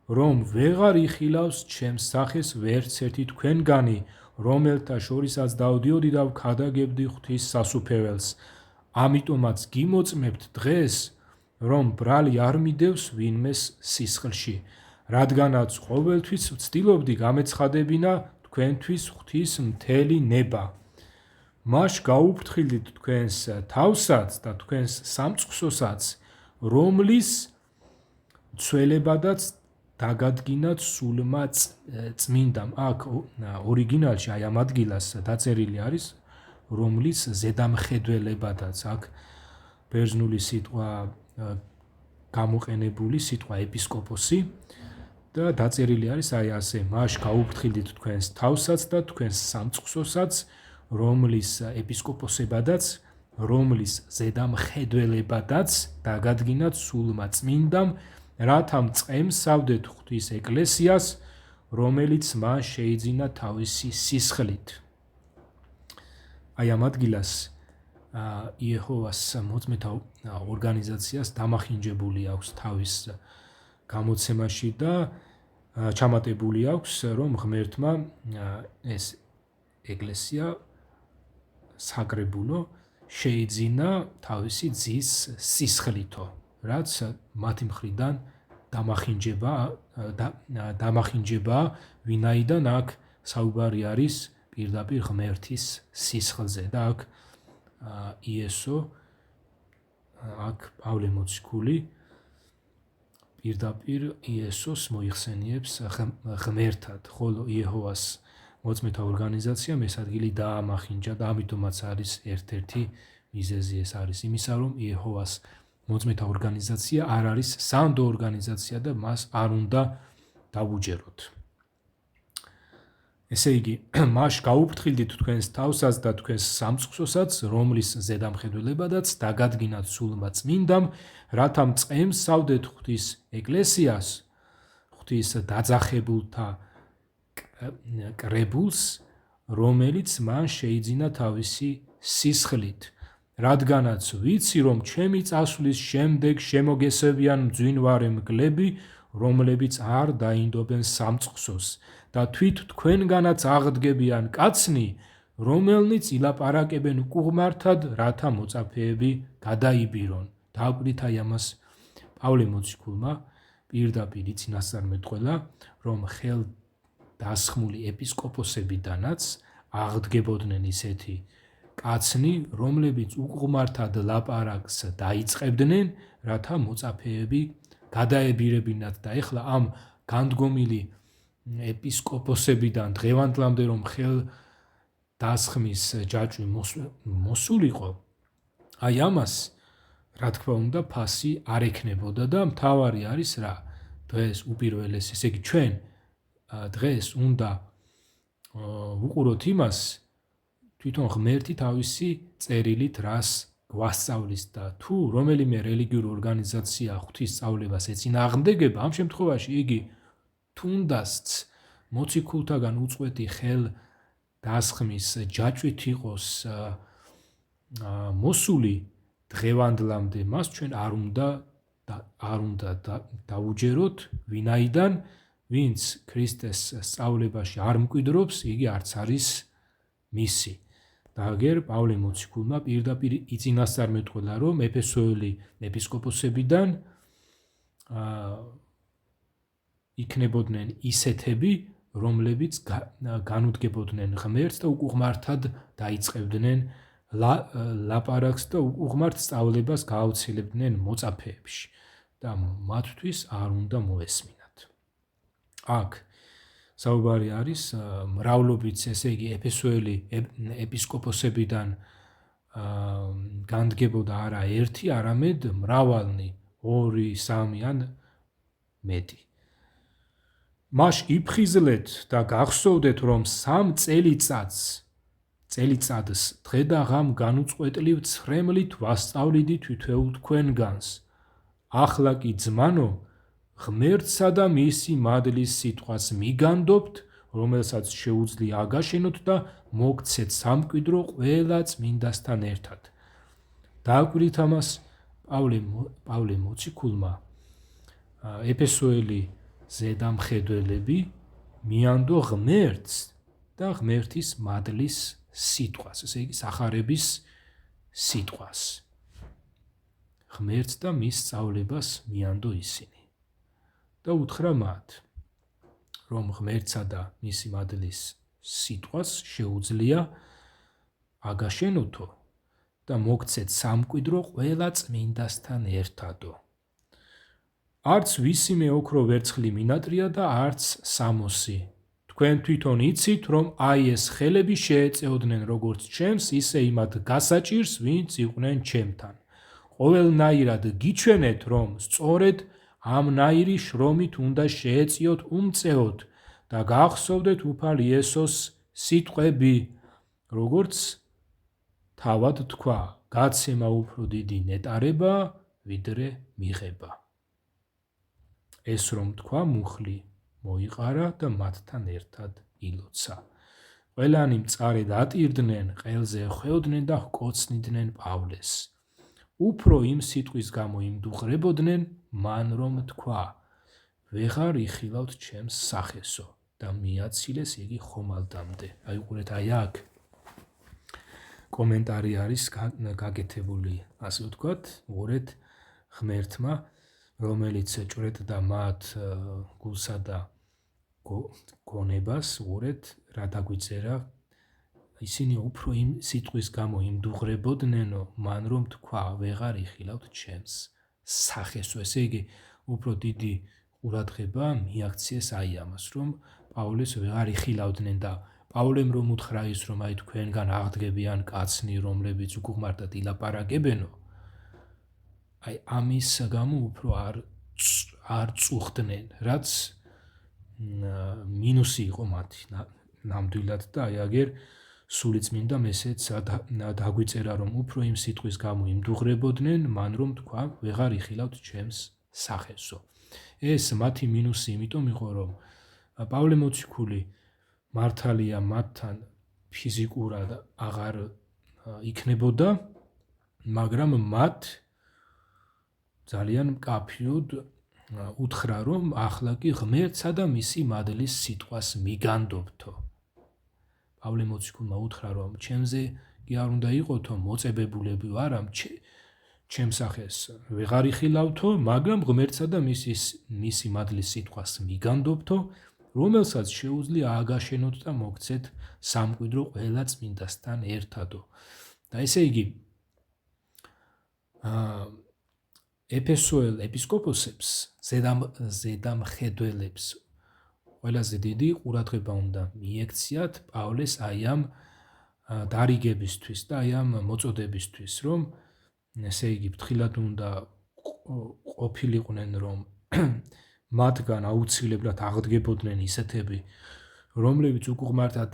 Speaker 1: რომ ვეღარ იხილავს ჩემს სახეს ვერც ერთი თქვენგანი, რომელთა შორისაც დავდიოდი და ვქადაგებდი ღვთის სასუფეველს. ამიტომაც გიმოწმებთ დღეს, რომ ბრალი არ მიდევს ვინმეს სისხლში, რადგანაც ყოველთვის ვცდილობდი გამეცხადებინა თქვენთვის ღვთის მთელი ნება. მაშ გაუფრთხილდით თქვენს თავსაც და თქვენს სამწყსოსაც, რომლის ცველებადაც დაგადგინათ სულმა წმინდამ. აქ ორიგინალში აი ამ ადგილას დაწერილი არის, რომლის ზედამხედველებადაც. აქ ბერძნული სიტყვა გამოყენებული სიტყვა ეპისკოპოსი და დაწერილი არის აი ასე: მაშ გაუფრთხილდით თქვენს თავსაც და თქვენს სამწყსოსაც, რომლის ეპისკოპოსებადაც, რომლის ზედამხედველებადაც დაგადგინათ სულმა წმინდამ, რათა მწყემსავდეთ ღვთის ეკლესიას, რომელიც მან შეიძინა თავისი სისხლით. აი ამ ადგილას იეჰოვას მოწმეთა ორგანიზაციას დამახინჯებული აქვს თავის გამოცემაში და ჩამატებული აქვს, რომ ღმერთმა ეს ეკლესია საკრებულო შეიძინა თავისი ძის სისხლითო, რაც მათი მხრიდან დამახინჯება, ვინაიდან აქ საუბარი არის პირდაპირ ღმერთის სისხლზე და აქ იესო, აქ პავლე მოციქული პირდაპირ იესოს მოიხსენიებს ღმერთად, ხოლო იეჰოვას მოწმეთა ორგანიზაციამ ეს ადგილი დაამახინჯა და ამიტომაც არის ერთ-ერთი მიზეზი ეს არის იმისა, რომ იეჰოვას მოწმეთა ორგანიზაცია არ არის სანდო ორგანიზაცია და მას არ უნდა დავუჯეროთ. ესე იგი, მაშ გაუფრთხილდით თქვენს თავსაც და თქვენს სამწყსოსაც, რომლის ზედამხედველებადაც დაგადგინათ სულმა წმინდამ, რათა მწყემსავდეთ ღვთის ეკლესიას, ღვთის დაძახებულთა კრებულს, რომელიც მან შეიძინა თავისი სისხლით, რადგანაც ვიცი, რომ ჩემი წასვლის შემდეგ შემოგესევიან მძვინვარე მგლები, რომლებიც არ დაინდობენ სამწყსოს და თვით თქვენგანაც აღდგებიან კაცნი, რომელნიც ილაპარაკებენ უკუღმართად, რათა მოწაფეები გადაიბირონ. დააკვირდით აი ამას პავლე მოციქულმა პირდაპირ იცინასწარმეტყველა, რომ ხელდასხმული ეპისკოპოსებიდანაც აღდგებოდნენ ისეთი კაცნი, რომლებიც უკუღმართად ლაპარაკს დაიწყებდნენ, რათა მოწაფეები გადაებირებინათ და ეხლა ამ განდგომილი ეპისკოპოსებიდან დღევანდლამდე რომ ხელდასხმის ჯაჭვი მოსულიყო, აი ამას რა თქმა უნდა ფასი არ ექნებოდა და მთავარი არის რა? დღეს უპირველეს, ესე იგი ჩვენ დღეს უნდა ვუყუროთ იმას, თვითონ ღმერთი თავისი წერილით რას გვასწავლის და თუ რომელიმე რელიგიური ორგანიზაცია ღვთისწავლებას ეწინააღმდეგება, ამ შემთხვევაში იგი თუნდაც მოციქულთაგან უწყვეტი ხელდასხმის ჯაჭვით იყოს მოსული დღევანდლამდე, მას ჩვენ არ უნდა და არ უნდა დაუჯეროთ, ვინაიდან ვინც ქრისტეს სწავლებაში არ მკვიდრობს, იგი არც არის მისი. და აგერ პავლე მოციქულმა პირდაპირ იწინასწარმეტყველა, რომ ეფესოელი ეპისკოპოსებიდან იქნებოდნენ ისეთები, რომლებიც განუდგებოდნენ ღმერთს და უკუღმართად დაიწყებდნენ ლაპარაკს და უკუღმართ სწავლებას გაავრცელებდნენ მოწაფეებში და მათთვის არ უნდა მოესმინათ. აქ საუბარი არის მრავლობით, ესე იგი ეფესოელი ეპისკოპოსებიდან განდგებოდა არა ერთი, არამედ მრავალნი, 2, 3 ან მეტი. მას იფხიზლეთ და გახსოვდეთ, რომ 3 წელიწადს დღე და ღამ განუწყვეტლივ ცხრემლით ვასწავლიდით თითოეულ თქვენგანს. ახლა კი ძმანო, ღმერთსა და მისი მადლის სიტყვას მიგანდობთ, რომელსაც შეუძლია აგაშენოთ და მოგცეთ სამკვიდრო ყველა წმინდასთან ერთად. დააკვირდით ამას პავლე მოციქულმა ეფესოელი ზედამხედველები მიანდო ღმერთს და ღმერთის მადლის სიტყვას, ესე იგი სახარების სიტყვას. ღმერთს და მის სწავლებას მიანდო ისინი. და უთხრა მათ, რომ ღმერთსა და მისი მადლის სიტყვას შეუძლია აგაშენოთო და მოგცეთ სამკვიდრო ყველა წმინდასთან ერთადო. არც ვისიმე ოქრო ვერცხლი მინატრია და არც სამოსი. თქვენ თვითონ იცით, რომ აი ეს ხელები შეეწეოდნენ როგორც ჩემს, ისე იმათ გასაჭირს, ვინც იყვნენ ჩემთან. ყოველნაირად გიჩვენეთ, რომ სწორედ ამ ნაირი შრომით უნდა შეეწიოთ უმწეოდ და გახსოვდეთ უფალ იესოს სიტყვები, როგორც თავად თქვა, გაცემა უფრო დიდი ნეტარება, ვიდრე მიღება. ეს რომ თქვა, მუხლი მოიყარა და მათთან ერთად ილოცა. ყველანი მწარედ ატირდნენ, ყელზე ხვეოდნენ და ჰკოცნიდნენ პავლეს. უფრო იმ სიტყვის გამო იმდუღრებოდნენ, მან რომ თქვა, ვეღარ იხილავთ ჩემს სახესო და მიაცილეს იგი ხომალდამდე. აი უყურეთ, აი აქ კომენტარი არის გაკეთებული, ასე ვთქვათ, უყურეთ ღმერთმა, რომელიც ჭრეტდა მათ გულსა და გონებას, უყურეთ რა დაგვიწერა, ისინი უფრო იმ სიტყვის გამო იმდუღრებოდნენო, მან რომ თქვა, ვეღარ იხილავთ ჩემს სახესო. ესე იგი, უფრო დიდი ყურადღება მიაქციეს აი ამას, რომ პავლეს ვეღარ იხილავდნენ და პავლემ რომ უთხრა ის, რომ აი თქვენგან აღდგებიან კაცნი, რომლებიც უკუღმართად ილაპარაკებენო, აი ამის გამო უფრო არ წუხდნენ, რაც მინუსი იყო მათი ნამდვილად და აი აგერ სულიწმინდა მესეც დაგვიწერა, რომ უფრო იმ სიტყვის გამო იმდუღრებოდნენ, მან რომ თქვა, ვეღარ იხილავთ ჩემს სახესო. ეს მათი მინუსი იმიტომ იყო, რომ პავლე მოციქული მართალია მათთან ფიზიკურად აღარ იქნებოდა, მაგრამ მათ ძალიან მკაფიოდ უთხრა, რომ ახლა კი ღმერთსა და მისი მადლის სიტყვას მიგანდობთო. პავლე მოციქულმა უთხრა, რომ ჩემზე კი არ უნდა იყოთო მოწებებულები ვარ, ჩემ სახეს ვეღარ იხილავთო, მაგრამ ღმერთსა და მისი მადლის სიტყვას მიგანდობთო, რომელსაც შეუძლია აგაშენოთ და მოგცეთ სამკვიდრო ყველა წმინდასთან ერთადო. და ესე იგი, ეფესოელ ეპისკოპოსებს, ზედამხედველებს ყველაზე დიდი ყურადღება უნდა მიექციათ პავლეს აი ამ დარიგებისთვის და აი ამ მოწოდებისთვის, რომ ესე იგი ფრთხილად უნდა ყოფილიყვნენ, რომ მათგან აუცილებლად აღდგებოდნენ ისეთები, რომლებიც უკუღმართად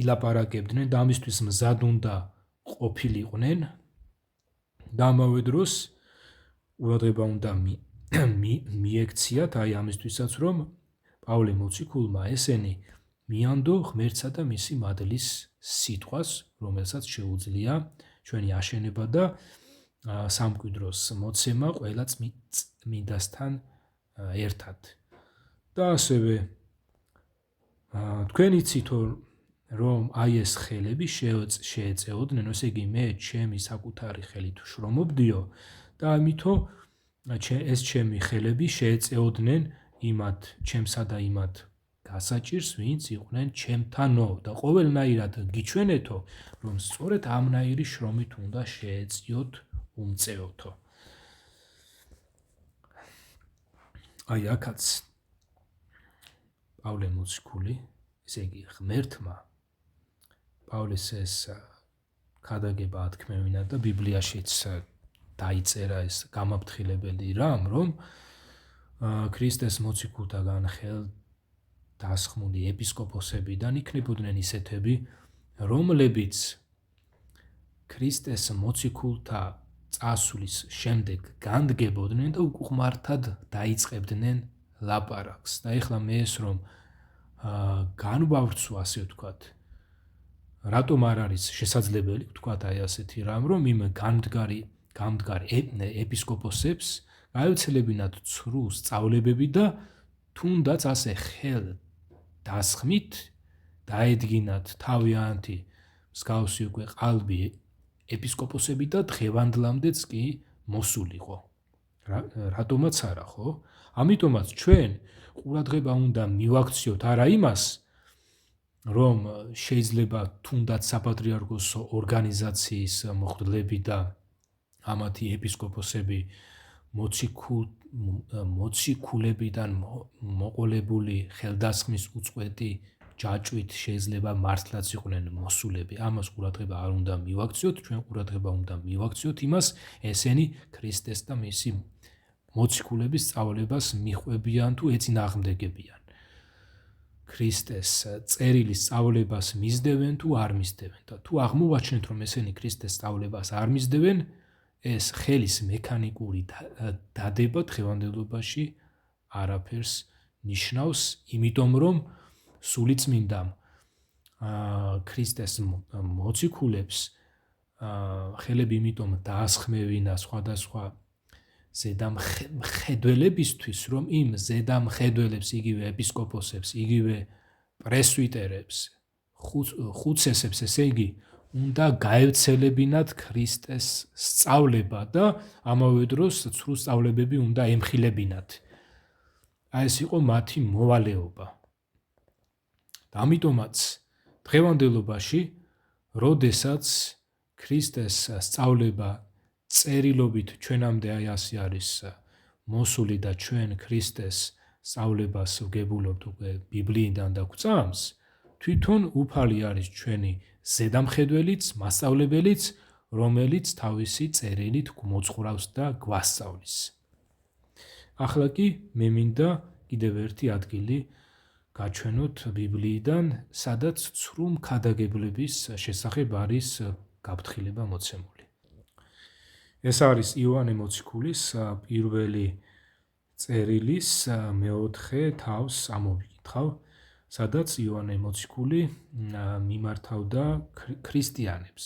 Speaker 1: ილაპარაკებდნენ და ამისთვის მზად უნდა ყოფილიყვნენ და ამავე დროს ყურადღება უნდა მიექციათ აი ამისთვისაც, რომ პავლე მოციქულმა ესენი მიანდო ღმერთსა და მისი მადლის სიტყვას, რომელსაც შეუძლია ჩვენი აშენება და სამკვიდროს მოცემა ყველა წმინდასთან ერთად. და ასევე თქვენ იცითო რომ აი ეს ხელები შეეწეოდნენ, ესე იგი მე ჩემი საკუთარი ხელით შრომობდიო და ამითო ეს ჩემი ხელები შეეწეოდნენ იმათ ჩემსა და იმათ გასაჭირს, ვინც იყვნენ ჩემთანო და ყოველნაირად გიჩვენეთო, რომ სწორედ ამნაირი შრომით უნდა შეეწიოთ უმწეოთო. აი აქაც პავლე მოციქული, ესე იგი ღმერთმა პავლეს ეს ქადაგება ათქმევინა და ბიბლიაშიც დაიწერა ეს გამაფრთხილებელი რამ, რომ ქრისტეს მოციქულთაგან ხელდასხმული ეპისკოპოსებიდან იქნებოდნენ ისეთები, რომლებიც ქრისტეს მოციქულთა წასვლის შემდეგ განდგებოდნენ და უკუღმართად დაიწყებდნენ ლაპარაკს. და ეხლა მე ეს რომ განვავრცო, ასე ვთქვათ, რატომ არ არის შესაძლებელი ვთქვათ აი ასეთი რამ, რომ იმ გამდგარ ეპისკოპოსებს გაეცელებინათ ცრუ სწავლებები და თუნდაც ასე ხელ დასხმით დაედგინათ თავიანთი მსგავსი უკვე ყალბი ეპისკოპოსები და დღევანდლამდეც კი მოსულიყო. რატომაც არა, ხო? ამიტომაც ჩვენ ყურადღება უნდა მივაქციოთ არა იმას, რომ შეიძლება თუნდაც საპატრიარქოსო ორგანიზაციის მღვდლები და ამათი ეპისკოპოსები მოციქულებიდან მოყოლებული ხელდასხმის უწყვეტი ჯაჭვით შეიძლება მართლაც იყვნენ მოსულები. ამას ყურადღება არ უნდა მივაქციოთ, ჩვენ ყურადღება უნდა მივაქციოთ იმას, ესენი ქრისტეს და მისი მოციქულების სწავლებას მიჰყვებიან თუ ეწინააღმდეგებიან. ქრისტეს წერილის სწავლებას მისდევენ თუ არ მისდევენ და თუ აღმოვაჩნეთ, რომ ესენი ქრისტეს სწავლებას არ მისდევენ, ეს ხელის მექანიკური დადება დღევანდელობაში არაფერს ნიშნავს, იმიტომ რომ სულიწმინდამ ქრისტეს მოციქულებს ხელები იმიტომ დაასხმევინა სხვადასხვა ზედამხედველებისთვის, რომ იმ ზედამხედველებს, იგივე ეპისკოპოსებს, იგივე პრესვიტერებს, ხუცესებს, ესე იგი, უნდა გაევცელებინათ ქრისტეს სწავლება და ამავე დროს ცრუ სწავლებები უნდა ემხილებინათ. აი ეს იყო მათი მოვალეობა. ამიტომაც დღევანდელობაში, როდესაც ქრისტეს სწავლება წერილობით ჩვენამდე აი ასე არის მოსული და ჩვენ ქრისტეს სწავლებას ვგებულობთ უკვე ბიბლიიდან და გვწამს, თვითონ უფალი არის ჩვენი ზედამხედველიც, მასწავლებელიც, რომელიც თავისი წერილით გვმოძღვრავს და გვასწავლის. ახლა კი მე მინდა კიდევ ერთი ადგილი გაჩვენოთ ბიბლიიდან, სადაც ცრუ ქადაგებლების შესახებ არის გაფრთხილება მოცემული. ეს არის იოანე მოციქულის პირველი წერილის 4 თავს ამოვიკითხავ, სადაც იოანე მოციქული მიმართავდა ქრისტიანებს.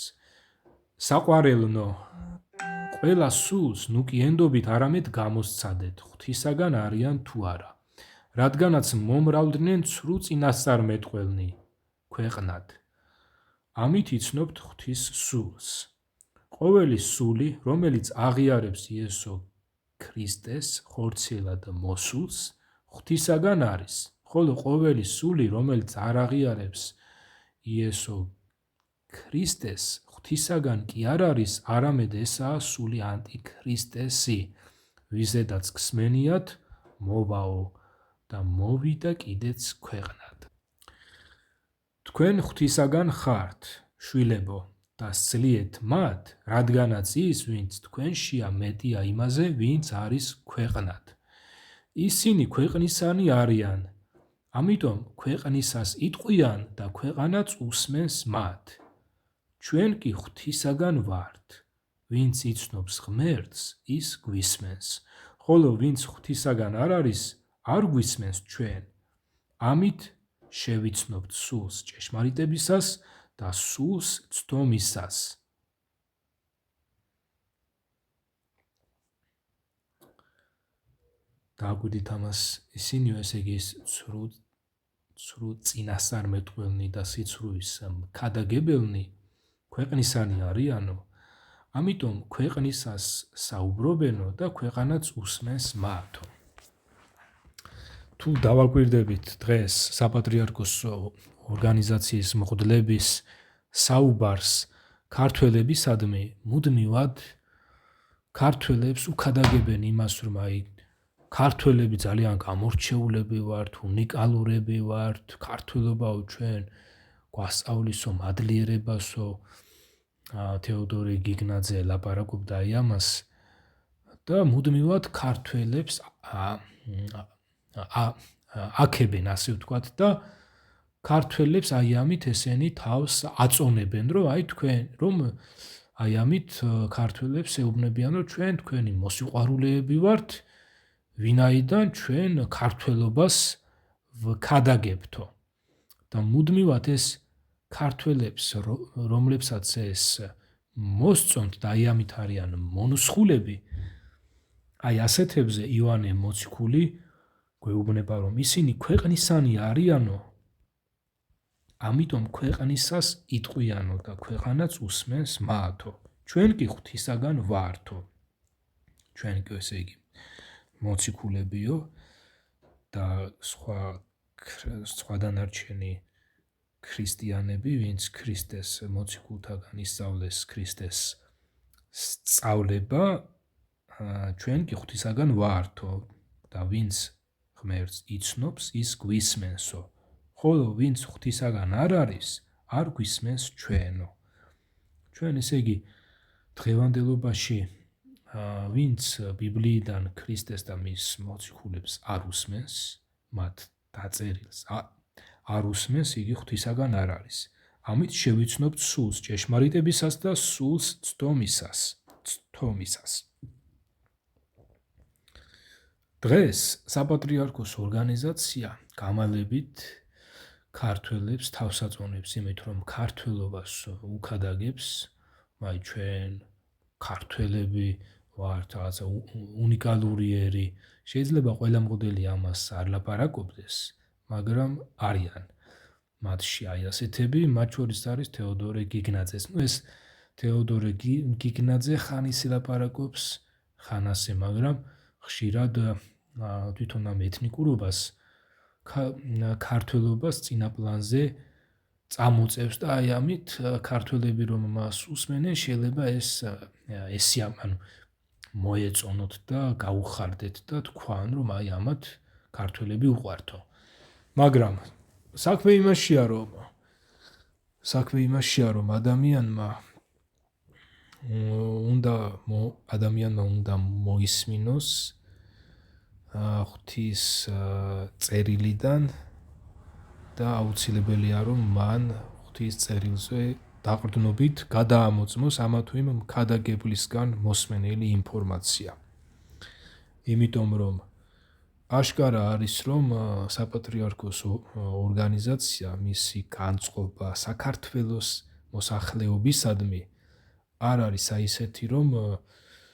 Speaker 1: საყვარელნო, ყველა სულს ნუ კი ენდობით არამედ გამოსცადეთ, ღვთისაგან არიან თუ არა, რადგანაც მომრავლდნენ ცრუ წინასწარმეტყველნი ქვეყნად. ამით იცნობთ ღვთის სულს. ყოველი სული, რომელიც აღიარებს იესო ქრისტეს ხორციელად მოსულს, ღვთისაგან არის, ხოლო ყოველი სული, რომელიც არ აღიარებს იესო ქრისტეს, ღვთისაგან კი არ არის, არამედ ესაა სული ანტიქრისტესი, ვიზედაც ქსმენიათ მოვაო და მოვიდა კიდეც ქვეყნად. თქვენ ღვთისაგან ხართ, შვილებო, და სძლიეთ მათ, რადგანაც ის, ვინც თქვენშია, მეტია იმაზე, ვინც არის ქვეყნად. ისინი ქვეყნისანი არიან, ამიტომ ქვეყნისას იტყვიან და ქვეყანაც უსმენს მათ. ჩვენ კი ღვთისაგან ვართ, ვინც იცნობს ღმერთს, ის გვისმენს, ხოლო ვინც ღვთისაგან არ არის, არ გვისმენს ჩვენ. ამით შევიცნობთ სულს ჭეშმარიტებისას და სულს ცდომისას. დააგვირდით ამას ისინი, ესე იგი ის ცრუ წინასწარმეტყველნი და სიცრუის ქადაგებელნი ქვეყნისანი არიანო, ამიტომ ქვეყნისას საუბრობენო და ქვეყანაც უსმენს მათო. თუ დავაკვირდებით დღეს საპატრიარქოს ორგანიზაციის მღვდლების საუბარს ქართველებისადმი, მუდმივად ქართველებს უქადაგებენ იმას, რომ აი ქართველები ძალიან გამორჩეულები ვართ, უნიკალურები ვართ, ქართველობაო ჩვენ გვასწავლისო, მადლიერებასო. თეოდორე გიგნაძე ლაპარაკობდა ამას და მუდმივად ქართველებს აქებენ, ასე ვთქვათ, და ქართველებს აი ამით ესენი თავს აწონებენ, რომ აი თქვენ, რომ აი ამით ქართველებს ეუბნებიან, რომ ჩვენ თქვენი მოსიყვარულეები ვართ, ვინაიდან ჩვენ ქართველობას ვქადაგებთო. და მუდმივად ეს ქართველებს, რომლებსაც ეს მოსწონთ და აი ამით არიან მონუსხულები, აი ასეთებზე იოანე მოციქული გვეუბნება, რომ ისინი ქვეყნისანი არიანო, ამიტომ ქვეყნისას იტყვიანო და ქვეყანაც უსმენს მათო. ჩვენ კი ღვთისაგან ვართო. ჩვენ კი ესე იგი მოციქულებიო და სხვა დანარჩენი ქრისტიანები, ვინც ქრისტეს მოციქულთაგან ისწავლეს ქრისტეს სწავლება, ჩვენ კი ღვთისაგან ვართო და ვინც ღმერთს იცნობს, ის გვისმენსო. ხოლო ვინც ღვთისაგან არ არის, არ გვისმენს ჩვენო. ჩვენ ესე იგი დღევანდელობაში ვინც ბიბლიიდან ქრისტეს და მის მოციქულებს არ უსმენს, მათ დაწერილს არ უსმენს, იგი ღვთისაგან არ არის. ამით შევიცნობთ სულს ჭეშმარიტებისას და სულს ცდომისას. დღეს საპატრიარქოს ორგანიზაცია გამალებით ქართველებს თავს აწონებს იმით, რომ ქართველობას უქადაგებს, აი ჩვენ ქართველები ვართ, რაღაცა უნიკალურიერი. შეიძლება ყველა მღვდელი ამას არ ლაპარაკობდეს, მაგრამ არიან მათში აი ასეთები, მათ შორის არის თეოდორე გიგნაძეს. ეს თეოდორე გიგნაძე ხან ისე ლაპარაკობს, ხან ასე, მაგრამ ხშირად თვითონ ამ ეთნიკურობას, ქართველობას წინაპლანზე წამოწევს და აი ამით ქართველები რომ მას უსმენენ, შეიძლება მოეწონოთ და გაუხარდეთ და თქვან, რომ აი ამათ ქართველები უყვართო. მაგრამ საქმე იმაშია, რომ ადამიანმა უნდა მოისმინოს ღვთის წერილიდან და აუცილებელია, რომ მან ღვთის წერილზე დაყრდნობით გადაამოწმოს ამა თუ იმ ქადაგებლისგან მოსმენელი ინფორმაცია. იმიტომ რომ აშკარა არის, რომ საპატრიარქოს ორგანიზაცია, მისი განწყობა საქართველოს მოსახლეობისადმი არ არის ისეთი, რომ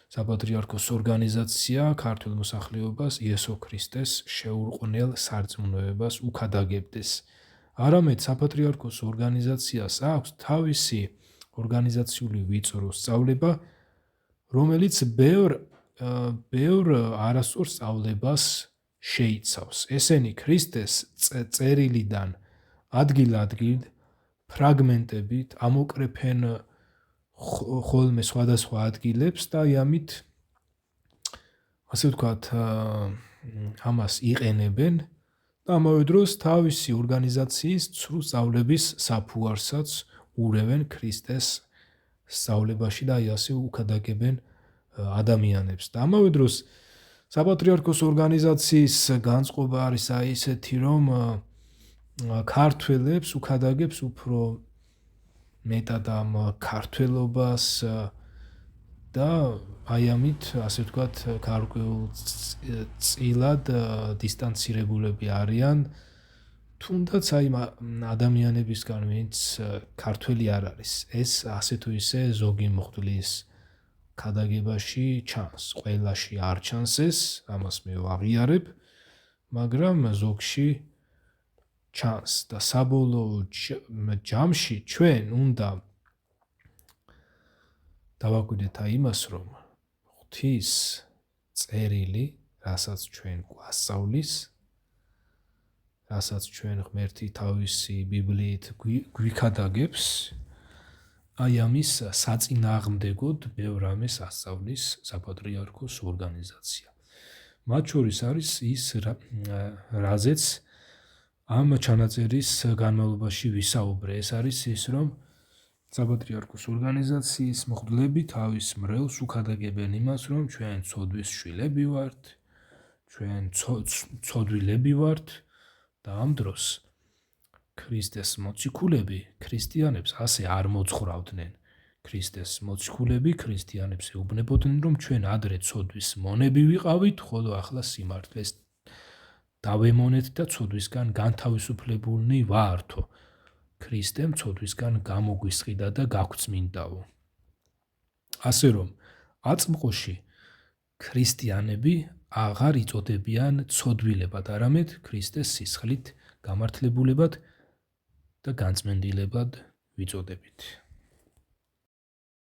Speaker 1: საპატრიარქოს ორგანიზაცია ქართულ მოსახლეობას იესო ქრისტეს შეურყვნელ სარწმუნოებას უქადაგებდეს. არამედ საპატრიარქოს ორგანიზაციას აქვს თავისი ორგანიზაციული ვიწრო სწავლება, რომელიც ბევრ არასწორ სწავლებას შეიცავს. ესენი ქრისტეს წერილიდან ადგილ-ადგილ ფრაგმენტებით ამოკრეფენ ხოლმე სხვადასხვა ადგილებს და ამით, ასე ვთქვათ, ამას იყენებენ და ამავე დროს თავისი ორგანიზაციის ცრუ სწავლების საფუარსაც ურევენ ქრისტეს სწავლებაში და ასე უქადაგებენ ადამიანებს. და ამავე დროს საპატრიარქოს ორგანიზაციის განწყობა არის ისეთი, რომ ქართველებს უქადაგებს უფრო მეტად ამ ქართველობას და აი ამით, ასე ვთქვათ, გარკვეულწილად დისტანცირებულები არიან, თუნდაც აი ადამიანებისგან, ვინც ქართველი არ არის. ეს ასე თუ ისე ზოგი მღვდლის ქადაგებაში ჩანს, ყველაში არ ჩანს ეს, ამას მე ვაღიარებ, მაგრამ ზოგში ჩანს და საბოლოო ჯამში ჩვენ უნდა დავაკვირდეთ იმას, რომ ღვთის წერილი, რასაც ჩვენ გვასწავლის, რასაც ჩვენ ღმერთი თავისი ბიბლიით გვიქადაგებს, აი ამის საწინააღმდეგოდ ბევრ ამას ასწავლის საპატრიარქოს ორგანიზაცია. მათ შორის არის ის, რაზეც ამ ჩანაწერის განმავლობაში ვისაუბრე, ეს არის ის, რომ საპატრიარქოს ორგანიზაციის მღვდლები თავის მრევლს უქადაგებენ იმას, რომ ჩვენ ცოდვის შვილები ვართ, ჩვენ ცოდვილები ვართ და ამ დროს ქრისტეს მოციქულები ქრისტიანებს ასე არ მოძღვრავდნენ. ქრისტეს მოციქულები ქრისტიანებს ეუბნებოდნენ, რომ ჩვენ ადრე ცოდვის მონები ვიყავით, ხოლო ახლა სიმართლეს დავემონეთ და ცოდვისგან განთავისუფლებულნი ვართო. ქრისტემ ცოდვისგან გამოგვისყიდა და გაგვწმინდაო. ასე რომ, აწმყოში ქრისტიანები აღარ იწოდებიან ცოდვილებად, არამედ ქრისტეს სისხლით გამართლებულებად და განწმენდილებად ვიწოდებით.